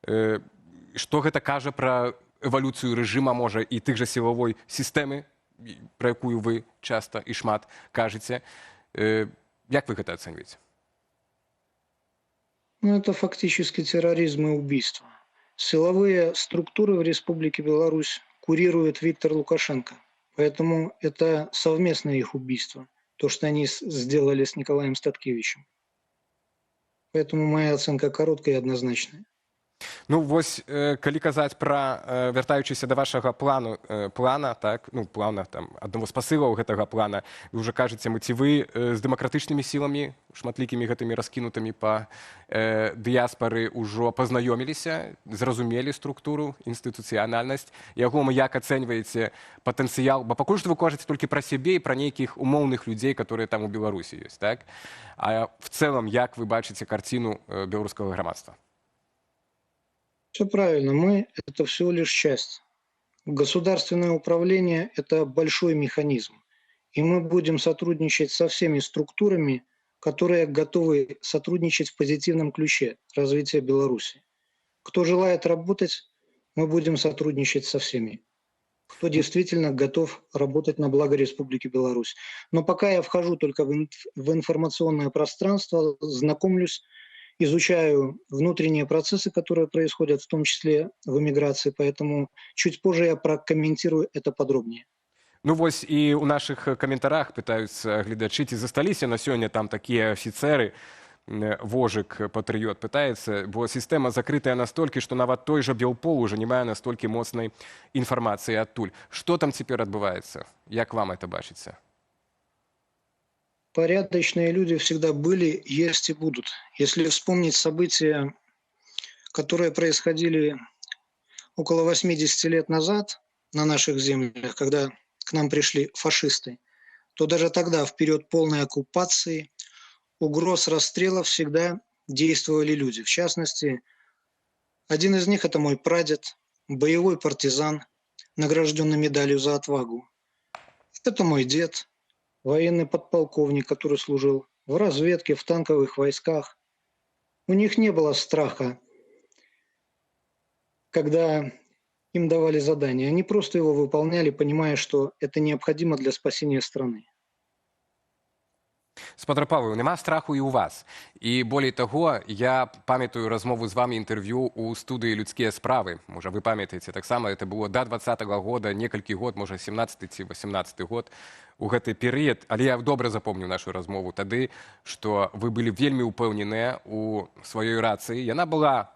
Што гэта кажа пра эвалюцыю рэжыма, можа, і тых жа сілавой сістэмы, пра якую вы часта і шмат кажаце? Як вы гэта ацэньваеце? Ну, это фактически терроризм и убийство. Силовые структуры в Республике Беларусь курирует Виктор Лукашенко. Поэтому это совместное их убийство. То, что они сделали с Николаем Статкевичем. Поэтому моя оценка короткая и однозначная. Ну, вось, калі казаць пра, вяртаючыся да вашага плана, так, ну, плана, там, аднаго з пасылаў гэтага плана, вы ўжо кажаце, ці вы з дэмакратычнымі сіламі, шматлікімі гэтымі раскінутымі па дыяспары ўжо пазнаёміліся, зразумелі структуру, інстытуцыянальнасць, яго як ацэньваеце патэнцыял, бо пакуль што вы кажаце толькі пра сябе і пра нейкіх умоўных людзей, которые там у Беларусі ёсць, так? А в цэлым, як вы бачыце карціну беларускага грамадства? Все правильно. Мы – это всего лишь часть. Государственное управление – это большой механизм. И мы будем сотрудничать со всеми структурами, которые готовы сотрудничать в позитивном ключе развития Беларуси. Кто желает работать, мы будем сотрудничать со всеми. Кто действительно готов работать на благо Республики Беларусь. Но пока я вхожу только в информационное пространство, знакомлюсь, изучаю внутренние процессы, которые происходят, в том числе в эмиграции, поэтому чуть позже я прокомментирую это подробнее. Ну вось і ў нашых каментарах пытаюцца гледачы, ці засталіся на сёння там такія афіцэры, Вожык, патрыёт, пытаецца, бо сістэма закрытая настолькі, што нават той жа Белпол уже не мае настолькі моцнай інфармацыі адтуль. Што там цяпер адбываецца? Як вам это бачыцца? Порядочные люди всегда были, есть и будут. Если вспомнить события, которые происходили около 80 лет назад на наших землях, когда к нам пришли фашисты, то даже тогда, в период полной оккупации, угроз расстрела всегда действовали люди. В частности, один из них – это мой прадед, боевой партизан, награжденный медалью за отвагу. Это мой дед, военный подполковник, который служил в разведке, в танковых войсках. У них не было страха, когда им давали задание. Они просто его выполняли, понимая, что это необходимо для спасения страны. Спадар Павел, нема страху і у вас. І болей таго, я памятаю размову з вами інтэрв'ю у студыі «Людскія справы». Можа, вы памятаеце, таксама это было да 20-го года, некалькі год, можа, 17-й ці 18-й год. У гэты перыяд, але я добра запомню нашу размову тады, што вы былі вельмі ўпэўненыя у сваёй рацыі. Яна была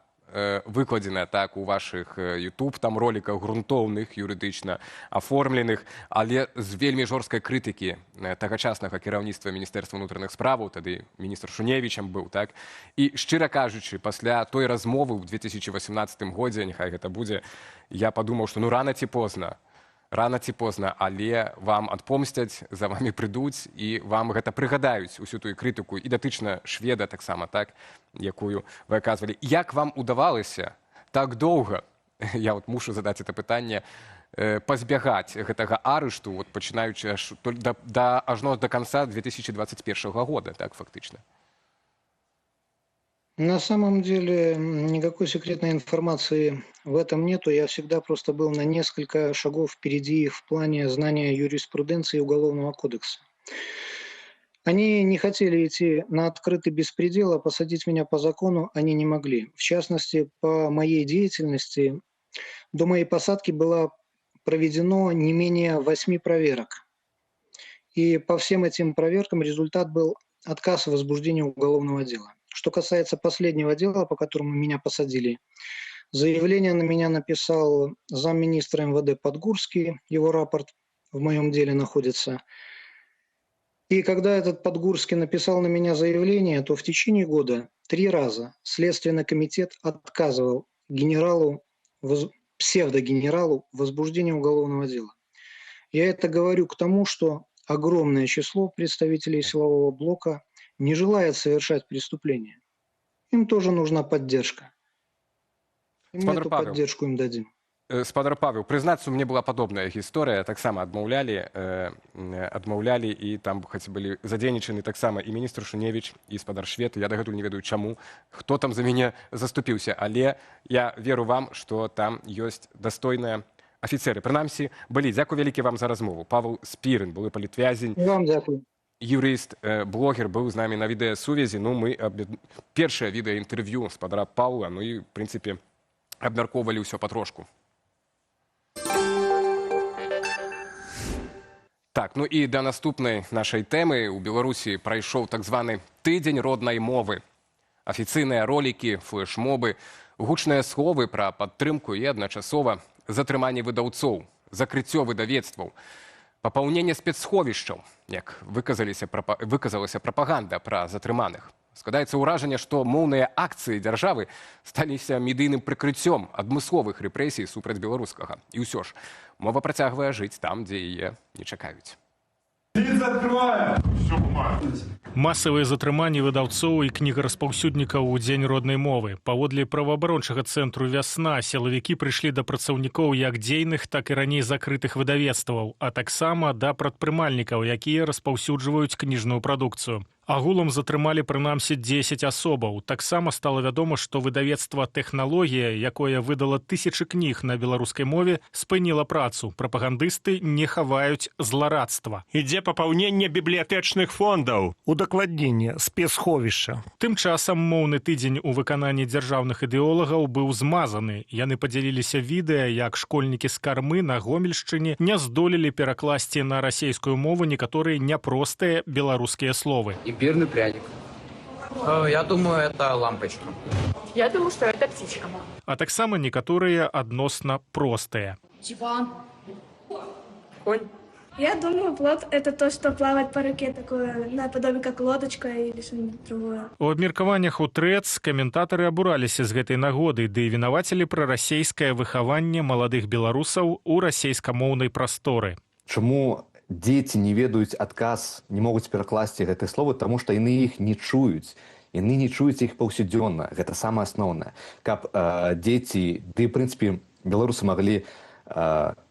выкладзеная так у вашых YouTube там роликах грунтоўных, юрыдычна аформленых, але з вельмі жорсткай крытыкі тагачаснага кіраўніцтва Міністэрства ўнутраных справаў, тады міністр Шуневічам быў, так? І шчыра кажучы, пасля той размовы ў 2018 годзе, няхай гэта будзе, я падумаў, што ну рана ці позна, але вам адпомсцяць, за вами прыйдуць і вам гэта прыгадаюць усю тую крытыку і датычна шведа таксама, так, якую вы аказвалі. Як вам удавалася так доўга, я вот мушу задаць это пытанне, пазбягаць гэтага арышту, вот, пачынаючы ажно до конца 2021 года, так, фактычна? На самом деле никакой секретной информации в этом нету. Я всегда просто был на несколько шагов впереди в плане знания юриспруденции и Уголовного кодекса. Они не хотели идти на открытый беспредел, а посадить меня по закону они не могли. В частности, по моей деятельности до моей посадки было проведено не менее 8 проверок. И по всем этим проверкам результат был отказ в возбуждении уголовного дела. Что касается последнего дела, по которому меня посадили, заявление на меня написал замминистра МВД Подгурский, его рапорт в моем деле находится. И когда этот Подгурский написал на меня заявление, то в течение года 3 раза Следственный комитет отказывал псевдогенералу в возбуждении уголовного дела. Я это говорю к тому, что огромное число представителей силового блока не желает совершать преступления. Им тоже нужна поддержка. И мы эту поддержку им дадим. Спадар Павел, прызнацца, у мяне была падобная гісторыя, таксама адмаўлялі і там хоць былі задзейнічаны таксама і міністр Шуневіч, і спадар Швед. Я дагэтуль не ведаю чаму, хто там за мяне заступіўся, але я веру вам, што там ёсць дастойныя афіцеры. Прынамсі, былі. Дзякуй вялікі вам за размову. Павел Спірын, былы палітвязень. Вам дзякуй. Юрыст, блогер, быў з намі на відэасувязі. Ну, мы першае відэаінтэрв'ю спадара Паўла, ну і, в прынцыпе, абмяркоўвалі ўсё патрошку. Так, ну і да наступнай нашай тэмы. У Беларусі прайшоў так званы тыдзень роднай мовы. Афіцыйныя ролікі, флэшмобы, гучныя словы пра падтрымку і адначасова затрыманне выдаўцоў, закрыццё выдавецтваў, папаўненне спецсховішчаў, як выказалася прапаганда пра затрыманых. Складаецца ўражанне, што моўныя акцыі дзяржавы сталіся медыйным прыкрыццём адмысловых рэпрэсій супраць беларускага. І ўсё ж, мова працягвае жыць там, дзе яе не чакаюць. Масавыя затрыманні выдаўцоў і кнігараспаўсюднікаў у дзень роднай мовы. Паводле праваабарончага цэнтру «Вясна» сілавікі прыйшлі да працаўнікоў як дзейных, так і раней закрытых выдавецтваў, а таксама да прадпрымальнікаў, якія распаўсюджваюць кніжную прадукцыю. Агулам затрымалі прынамсі 10 асобаў. Таксама стала вядома, што выдавецтва «Тэхналогія», якое выдала тысячы кніг на беларускай мове, спыніла працу. Прапагандысты не хаваюць зларадства. Ідзе папаўненне бібліятэчных фондаў, удакладненне спецсховішча. Тым часам моўны тыдзень у выкананні дзяржаўных ідэолагаў быў змазаны. Яны падзяліліся відэа, як школьнікі з Кармы на Гомельшчыне не здолелі перакласці на расейскую мову некаторыя няпростыя беларускія словы. Имбирный пряник. Я думаю, это лампочка. Я думаю, что это птичка. А таксама некаторыя адносна простыя. Диван. Конь. Я думаю, плот – это то, что плавает по реке, такое наподобие как лодочка или что-нибудь другое. У абмеркаваннях у ТРЭЦ каментатары абураліся з гэтай нагоды, ды і вінавацілі пра расейскае выхаванне маладых беларусаў у расейскамоўнай прасторы. Чому дзеці не ведаюць адказ, не могуць перакласці гэтыя словы, таму што яны іх не чуюць. Яны не чуюць іх паўсядзённа. Гэта самае асноўнае. Каб дзеці, ды, в прынцыпе, беларусы маглі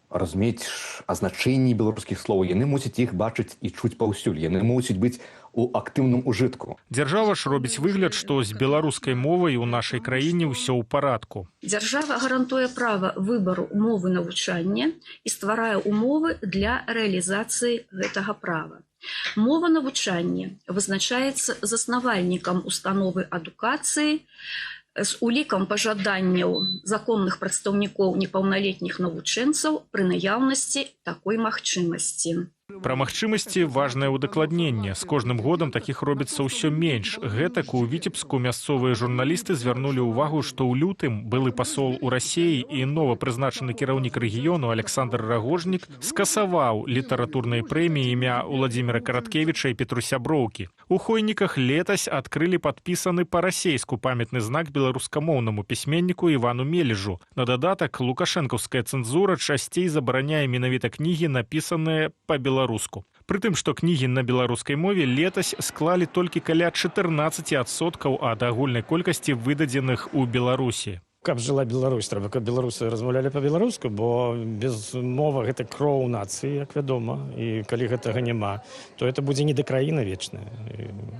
разумець азначэнні беларускіх слоў, яны мусяць іх бачыць і чуць паўсюль. Яны мусяць быць у актыўным ужытку. Дзяржава ж робіць выгляд, што з беларускай мовай у нашай краіне ўсё ў парадку. Дзяржава гарантуе права выбару мовы навучання і стварае умовы для рэалізацыі гэтага права. Мова навучання вызначаецца заснавальнікам установы адукацыі з улікам пажаданняў законных прадстаўнікоў непаўналетніх навучэнцаў пры наяўнасці такой магчымасці. Пра магчымасці важнае ўдакладненне. З кожным годам такіх робіцца ўсё менш. Гэтак у Віцебску мясцовыя журналісты звярнулі ўвагу, што ў лютым былы пасол у Расіі і новапрызначаны кіраўнік рэгіёну Александр Рагожнік скасаваў літаратурнай прэміі імя Уладзіміра Караткевіча і Петруся Броўкі. У Хойніках летась адкрылі падпісаны па-расейску памятны знак беларускамоўнаму пісьменніку Івану Мележу. На дадатак, лукашэнкаўская цэнзура часцей забараняе менавіта кнігі, напісаныя па-беларуску. Прытым, што кнігі на беларускай мове летась склалі толькі каля 14% ад агульнай колькасці выдадзеных у Беларусі. Каб жыла Беларусь, трэба, каб беларусы размаўлялі па-беларуску, бо без мовы гэта кроў нацыі, як вядома, і калі гэтага няма, то это будзе не да краіна вечная,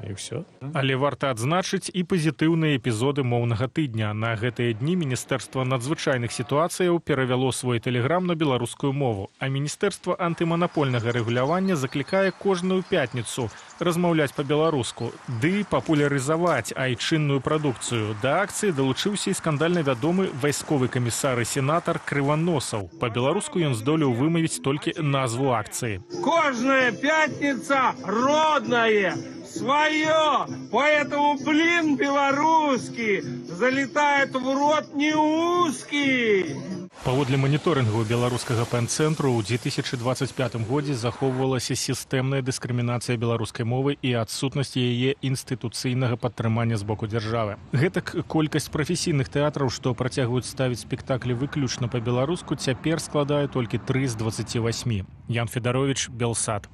і ўсё. Але варта адзначыць і пазітыўныя эпізоды моўнага тыдня. На гэтыя дні Міністэрства надзвычайных сітуацыяў перавяло свой тэлеграм на беларускую мову, а Міністэрства антыманапольнага рэгулявання заклікае кожную пятніцу размаўляць па-беларуску, ды папулярызаваць айчынную прадукцыю. Да акцыі далучыўся і скандальна вядомы вайсковы камісар і сенатар Крываносаў. Па-беларуску ён здолеў вымавіць толькі назву акцыі. Кожная пятница родная, свое, поэтому блин белорусский залетает в рот не узкий. Паводле маніторынгу беларускага пэн-цэнтру ў 2025 годзе захоўвалася сістэмная дыскрымінацыя беларускай мовы і адсутнасць яе інстытуцыйнага падтрымання з боку дзяржавы. Гэтак колькасць прафесійных тэатраў, што працягваюць ставіць спектаклі выключна па-беларуску, цяпер складае толькі 3 з 28. Ян Федарович, Белсад.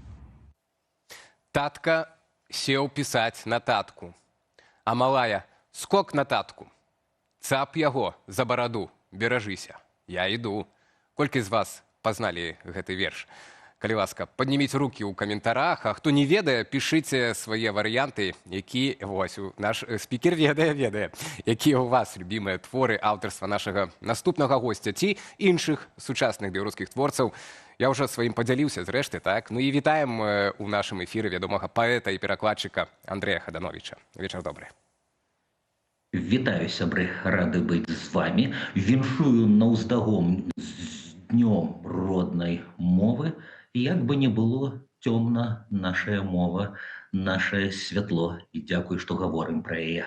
Татка сеў пісаць на татку, а малая скок на татку. Цап яго за бараду, беражыся. Я іду. Колькі з вас пазналі гэты верш? Калі ласка, падніміце рукі ў каментарах, а хто не ведае, пішыце свае варыянты, які, вось, наш спікер ведае, якія ў вас любімыя творы аўтарства нашага наступнага госця ці іншых сучасных беларускіх творцаў. Я ўжо сваім падзяліўся зрэшты, так? Ну і вітаем у нашым эфіры вядомага паэта і перакладчыка Андрэя Хадановіча. Вечар добры. Вітаю, сябры, рады быць з вами. Віншую наўздагон з днём роднай мовы. Як бы не было цёмна наша мова, наше святло. І дзякуй, што гаворым пра яе.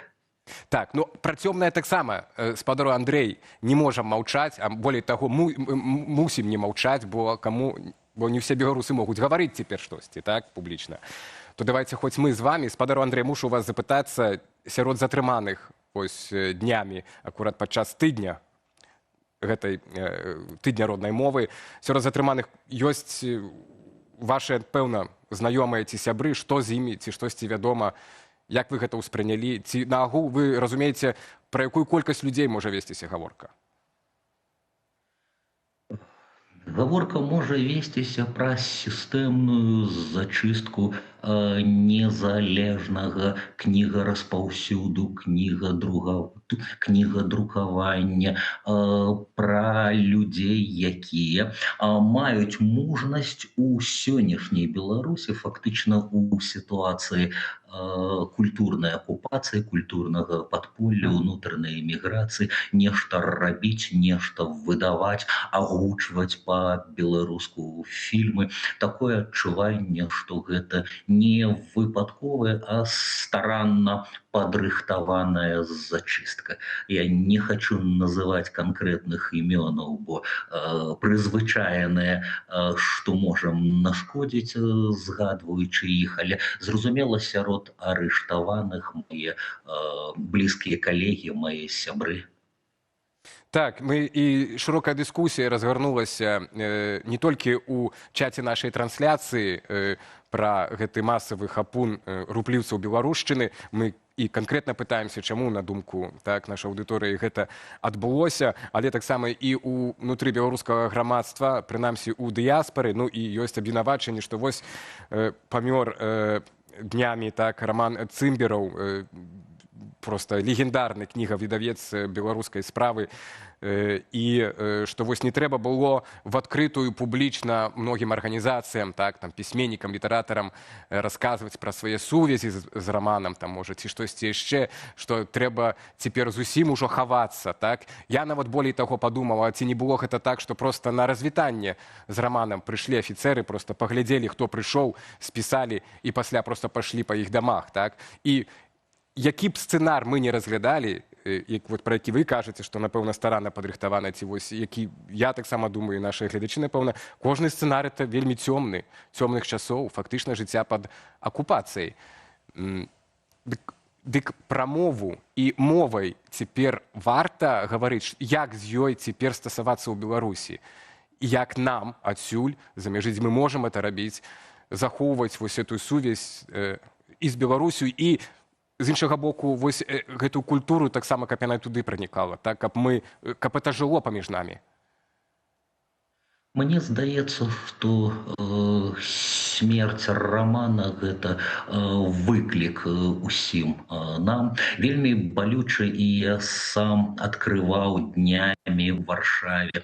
Так, ну, пра цёмнае таксама, спадару Андрэй, не можам маўчаць, а болей таго, мусім не маўчаць, бо не ўсе беларусы могуць гаварыць цяпер штосьці, так, публічна. То давайте хоць мы з вамі, спадару Андрэй, мушу вас запытацца, сярод затрыманых ось днямі, акурат падчас тыдня, гэтай тыдня роднай мовы, сярод затрыманых ёсць вашыя, пэўна, знаёмыя ці сябры, што з імі, ці штосьці вядома, як вы гэта ўспрынялі, ці на агул вы разумееце, пра якую колькасць людзей можа весціся гаворка? Гаворка можа весціся пра сістэмную зачыстку незалежнага кнігараспаўсюду, кнігадрукавання, пра людзей, якія маюць мужнасць у сённяшняй Беларусі фактычна ў сітуацыі культурнай акупацыі, культурнага падполля, унутранай эміграцыі, нешта рабіць, нешта выдаваць, агучваць па-беларуску фільмы. Такое адчуванне, што гэта не выпадковая, а старанна падрыхтаваная зачыстка. Я не хочу называть конкретных имёнаў, бо прызвычаеныя, што можам нашкодзіць, згадваючы іх, але зразумела, сярод арыштаваных мае блізкія калегі, мае сябры. Так, і широкая дыскусія разгарнулася не толькі ў чаце нашай трансляцыі пра гэты масавы хапун рупліўцаў беларушчыны. Мы і канкрэтна пытаемся, чаму, на думку нашай аўдыторыі, гэта адбылося, але таксама і ўнутры беларускага грамадства, прынамсі ў дыяспары. Ну і ёсць абвінавачанне, што вось памёр днямі Роман Цымбераў, просто легендарны кнігавыдавец беларускай справы, і што вось не трэба было в адкрытую публічна многім арганізацыям, пісьменнікам, літаратарам расказваць пра свае сувязі з раманам, можа, ці штосьці яшчэ, што трэба цяпер зусім ужо хавацца. Я нават болей таго падумала, ці не было гэта так, што проста на развітанне з раманам прыйшлі афіцэры, проста паглядзелі, хто прыйшоў, спісалі і пасля проста пайшлі па іх дамах. І які б сцэнар мы не разглядалі, про які вы кажаце, што, напэўна, старанна падрыхтаваны, ці вось які, я таксама думаю, і нашыя гледачы, напэўна, кожны сцэнар это вельмі цёмны, цёмных часоў, фактычна жыцця пад акупацыяй. Дык пра мову і мовай цяпер варта гаварыць, як з ёй цяпер стасавацца ў Беларусі, і як нам адсюль за мяжыць мы можам это рабіць, захоўваць вось эту сувязь і з Беларусю, і з іншага боку, вось гэту культуру таксама, каб яна туды пранікала, каб это жыло паміж намі. Мне здаецца, што смерць рамана – гэта выклік усім нам. Вельмі балюча, і я сам адкрываў днямі ў Варшаве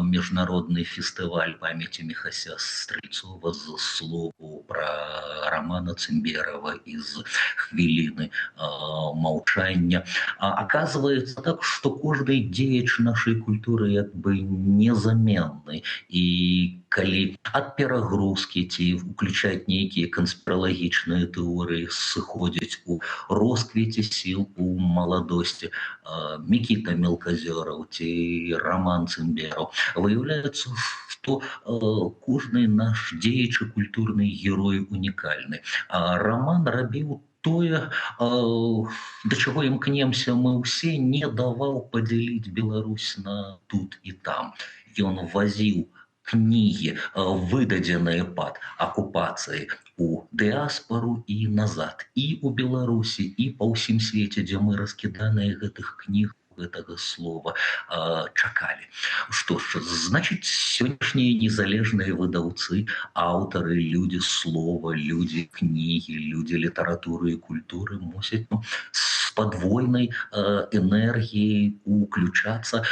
міжнародны фестываль памяці Міхася Стрэльцова з слову пра Рамана Цымберава і з хвіліны маўчання. Аказваецца так, што кожны дзеяч нашай культуры як бы незаменны. І калі ад перагрузкі ці ўключаць нейкія канспіралагічныя тэорыі сыходзяць у росквіце сіл у маладосці Мікіта Мелказёраў ці Раман Цымбераў, выяўляецца, што кожны наш дзеячы культурны герой унікальны. Раман рабіў тое, да чаго імкнемся мы ўсе, не даваў падзяліць Беларусь на тут і там. Ён вазіў кнігі, выдадзеныя пад акупацыяй, у дыаспару і назад, і ў Беларусі, і па ўсім свеце, дзе мы раскіданыя гэтых кніг, гэтага слова чакалі. Што ж, значыць, сённяшнія незалежныя выдаўцы, аўтары, людзі слова, людзі кнігі, людзі літаратуры і культуры мусяць з падвойнай энергіяй уключацца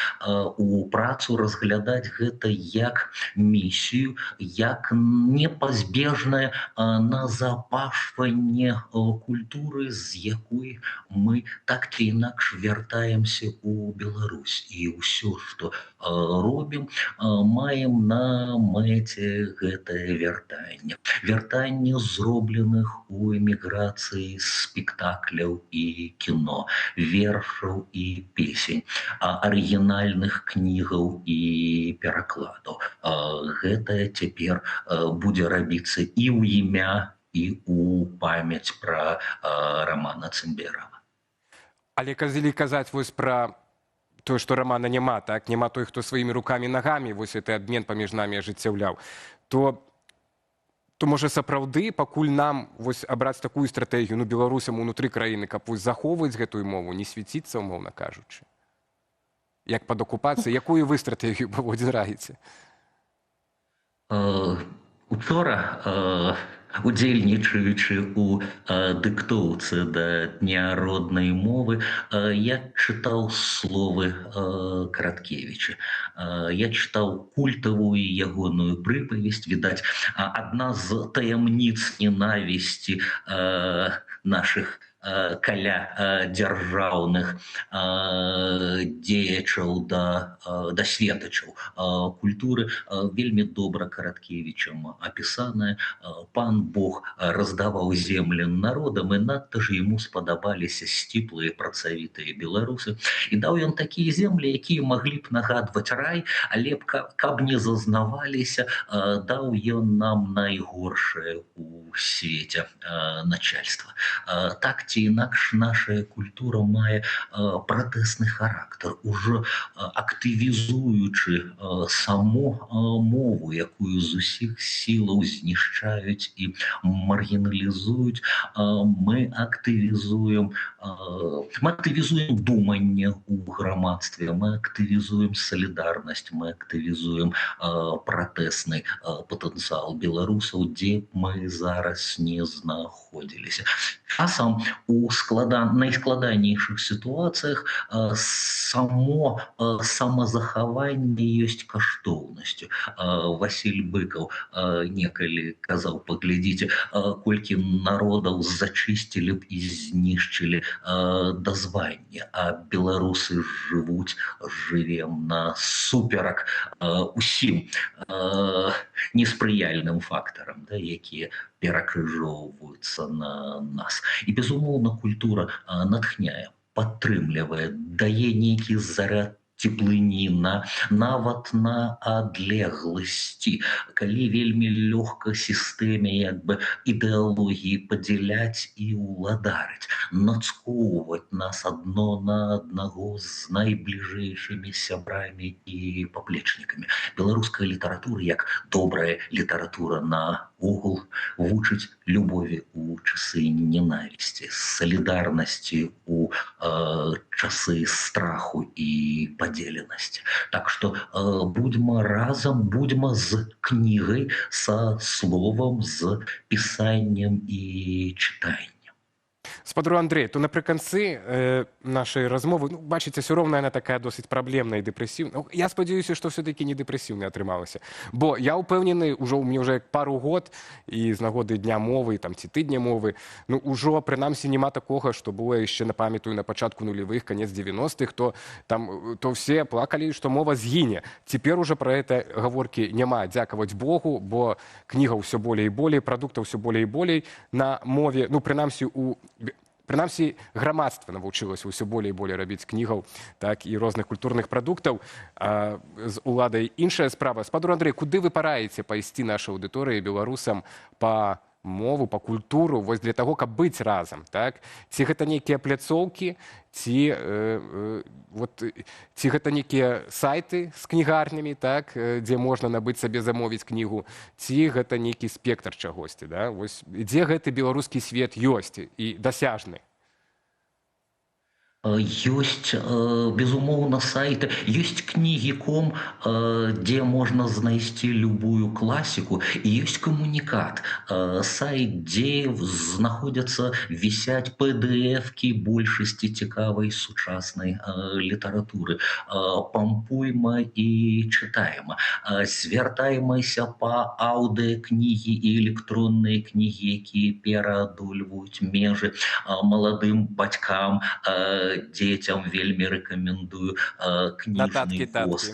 у працу, разглядаць гэта як місію, як непазбежнае назапашванне культуры, з якой мы так ці інакш вяртаемся у Беларусь. І ўсё, што робім, маем на мэце гэтае вяртанне. Вяртанне зробленых у эміграцыі спектакляў і кіно, вершаў і песень, арыгінальных кнігаў і перакладаў. Гэта цяпер будзе рабіцца і ў імя, і ў памяць пра Рамана Цымберава. Але калі казаць вось пра тое, што рамана няма, няма той, хто сваімі рукамі, нагамі вось гэты абмен паміж намі ажыццяўляў, то можа сапраўды пакуль нам вось абраць такую стратэгію, беларусам унутры краіны, каб вось захоўваць гэтую мову, не свяціцца, умоўна кажучы. Як пад акупацыяй, якую вы стратэгію паводзіраеце? Учора, удзельнічаючы у дыктоўцы да Дня роднай мовы, я чытаў словы Караткевіча. Я чытаў культавую ягоную прыпавесць, відаць, адна з таямніц ненавісці нашых каля дзяржаўных дзеячаў да светачаў культуры вельмі добра Караткевічам апісаная. Пан Бог раздаваў землі народам, і надта ж яму спадабаліся сціплыя працавітыя беларусы. І даў ён такія землі, якія маглі б нагадваць рай, але б каб не зазнаваліся, даў ён нам найгоршае у свеце начальства. Так ці ці інакш наша культура мае пратэсны характар, ужо актывізуючы саму мову, якую з усіх сілаў знішчаюць і маргіналізуюць, мы актывізуем думанне ў грамадстве, мы актывізуем салідарнасць, мы актывізуем пратэсны патэнцыял беларусаў, дзе б мы зараз не знаходзіліся. Часам у найскладанейшых сітуацыях само самазахаванне ёсць каштоўнасцю. Васіль Быкаў некалі казаў, паглядзіце, колькі народаў зачысцілі б і знішчылі дазванне, а беларусы жывем насуперак усім неспрыяльным фактарам, якія перакрыжоўваюцца на нас. І, безумоўна, культура натхняе, падтрымлівае, дае нейкі заряд теплыні, нават на адлегласці, калі вельмі лёгка сістэме ідэалогіі падзяляць і ўладарыць, нацкоўваць нас адно на аднаго з найбліжэйшымі сябрамі і паплечнікамі. Беларуская літаратура, як добрая літаратура наогул, вучыць любові ў часы ненавісці, салідарнасці ў часы страху і падзеленасці. Так што будзьма разам, будзьма з кнігай, са словам, з пісаннем і чытаннем. Спадару Андрэй, то напрыканцы нашай размовы, бачыце, ўсё роўна яна такая досыць праблемная і дэпрэсіўная. Я спадзяюся, што все-таки не дэпрэсіўная атрымалася. Бо я ўпэўнены, мне ўжо пару год, і з нагоды Дня мовы ці тыдня мовы, ўжо, прынамсі, няма такога, што было яшчэ, напамятаю, на пачатку нулевых, канец 90-х, то все плакалі, што мова згіне. Цяпер ужо пра гэта гаворкі няма, дзякаваць Богу, бо кніга ўсё болей і болей, прадуктаў ўсё болей і болей на мове, прынамсі, грамадства навучылася ўсё болей і болей рабіць кнігаў, так, і розных культурных прадуктаў. З уладай іншая справа. Спадару Андрэй, куды вы параіце пайсці нашай аўдыторыі, беларусам, па мову, па культуру, вось для таго, каб быць разам, так? Ці гэта нейкія пляцоўкі, ці гэта нейкія сайты з кнігарнямі, так, дзе можна набыць сабе, замовіць кнігу, ці гэта нейкі спектр чагосьці, да? Вось дзе гэты беларускі свет ёсць і дасяжны? Ёсць, безумоўна, сайты, ёсць кнігі.ком, дзе можна знайсці любую класіку, і ёсць камунікат, сайт, дзе знаходзяцца, вісяць PDF-кі большасці цікавай сучаснай літаратуры. Пампуйма і чытайма. Звяртаймася па аўдыакнігі і электронныя кнігі, якія пераадольваюць межы, маладым бацькам, дзецям вельмі рэкамендую кніжны воз,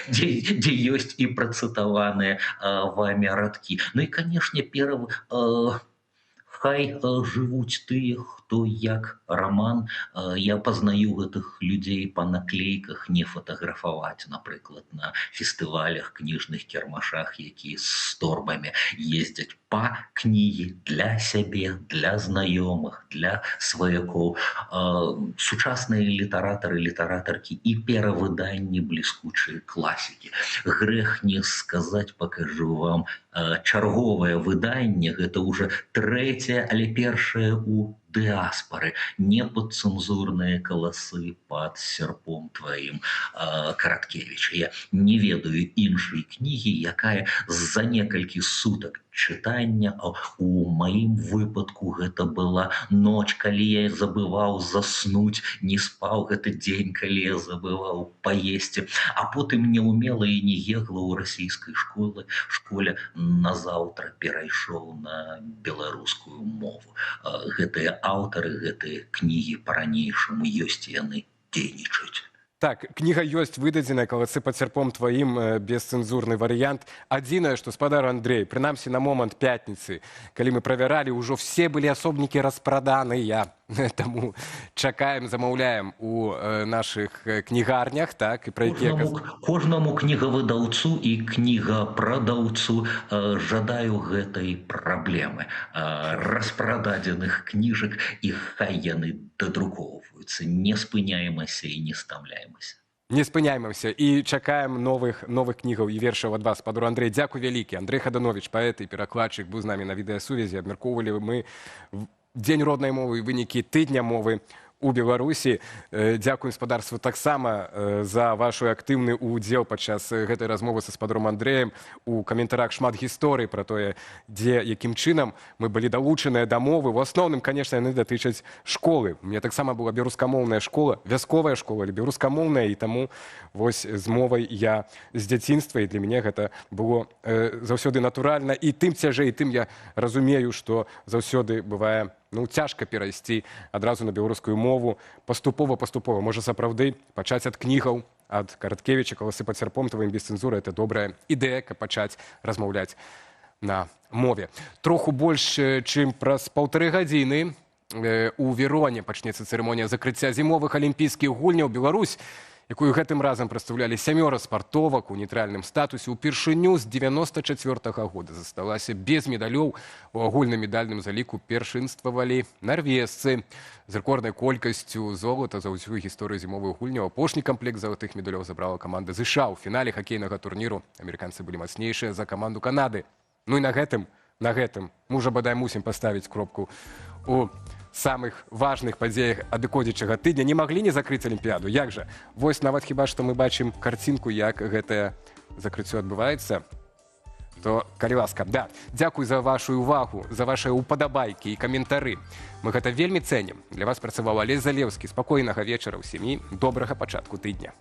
дзе ёсць і працытаваныя вамі радкі. І, канешне, хай жывуць тыя, хто як раман. Я пазнаю гэтых людзей па наклейках, не фатаграфаваць, напрыклад, на фестывалях, кніжных кірмашах, якія з торбамі ездзяць па кнігі для сябе, для знаёмых, для сваякоў. Сучасныя літаратары, літаратаркі і перавыданні бліскучай класікі. Грэх не сказаць, пакажу вам, чарговае выданне, гэта ўжо трэцяе, але першае ў дыаспары, непадцэнзурныя каласы пад серпом тваім, Караткевіча. Я не ведаю іншай кнігі, якая за некалькі сутак чытання, у маім выпадку гэта была ноч, калі я забываў заснуць, не спаў гэты дзень, калі я забываў паесці, а потым неумела і не егла ў расійскай школе назаўтра перайшоў на беларускую мову. Гэтыя аўтары, гэтыя кнігі па-ранейшаму ёсць, яны дзейнічаюць. Так, кніга ёсць выдадзеная, каласы пад серпом тваім, бесцэнзурны варыянт. Адзінае, што, спадар Андрэй, прынамсі на момант пятніцы, калі мы правяралі, ужо все былі асобнікі распраданыя. Таму чакаем, замаўляем у нашых кнігарнях, так, і пра якія Кожнаму кнігавыдаўцу і кнігапрадаўцу жадаю гэтай праблемы распрададзеных кніжак, і хай яны дадрукоўваюцца. Не спыняемся і не стамляемся. Не спыняемся і чакаем новых кнігаў і вершаў ад вас, спадар Андрэй. Дзякуй вялікі. Андрэй Хаданович, паэт і перакладчык, быў з намі на відэасувязі. Абмяркоўвалі мы Дзень роднай мовы і вынікі тыдня мовы у Беларусі. Дзякуем спадарству таксама за вашу актыўны ўдзел падчас гэтай размовы са спадаром Андрэем. У каментарах шмат гісторый пра тое, якім чынам мы былі далучаныя да мовы. У асноўным, канешне, яны датычаць школы. У мяне таксама была беларускамоўная школа, вясковая школа, але беларускамоўная, і таму вось з мовай я з дзяцінства, і для мяне гэта было заўсёды натуральна. І тым цяжэй, тым я разумею, што заўсёды бывае цяжка перайсці адразу на беларускую мову. Паступова, можа сапраўды пачаць ад кнігаў, ад Караткевіча, «Каласы пад сярпом» тваім без цэнзуры. Гэта добрая ідэя, каб пачаць размаўляць на мове. Троху больш, чым праз 1,5 гадзіны у Вероне пачнецца цырымонія закрыцця зімовых алімпійскіх гульняў. Беларусь, якую гэтым разам прадстаўлялі 7 спартовак у нейтральным статусе, упершыню з 94-го года засталася без медалёў. У агульным медальным заліку першынствавалі нарвежцы з рэкорднай колькасцю золата за ўсю гісторыю зімовых гульняў. Апошні камплект залатых медалёў забрала каманда ЗША. У фінале хакейнага турніру амерыканцы былі мацнейшыя за каманду Канады. Ну і на гэтым мы ўжо бадай мусім паставіць кропку у самых важных падзеях адыходзячага тыдня. Не маглі не закрыць алімпіяду. Як жа? Вось нават хіба што мы бачым карцінку, як гэтае закрыццё адбываецца. То, калі ласка, да, дзякуй за вашу увагу, за вашыя упадабайкі і каментары. Мы гэта вельмі цэнім. Для вас працаваў Алесь Залеўскі. Спакойнага вечара ўсім і добрага пачатку тыдня.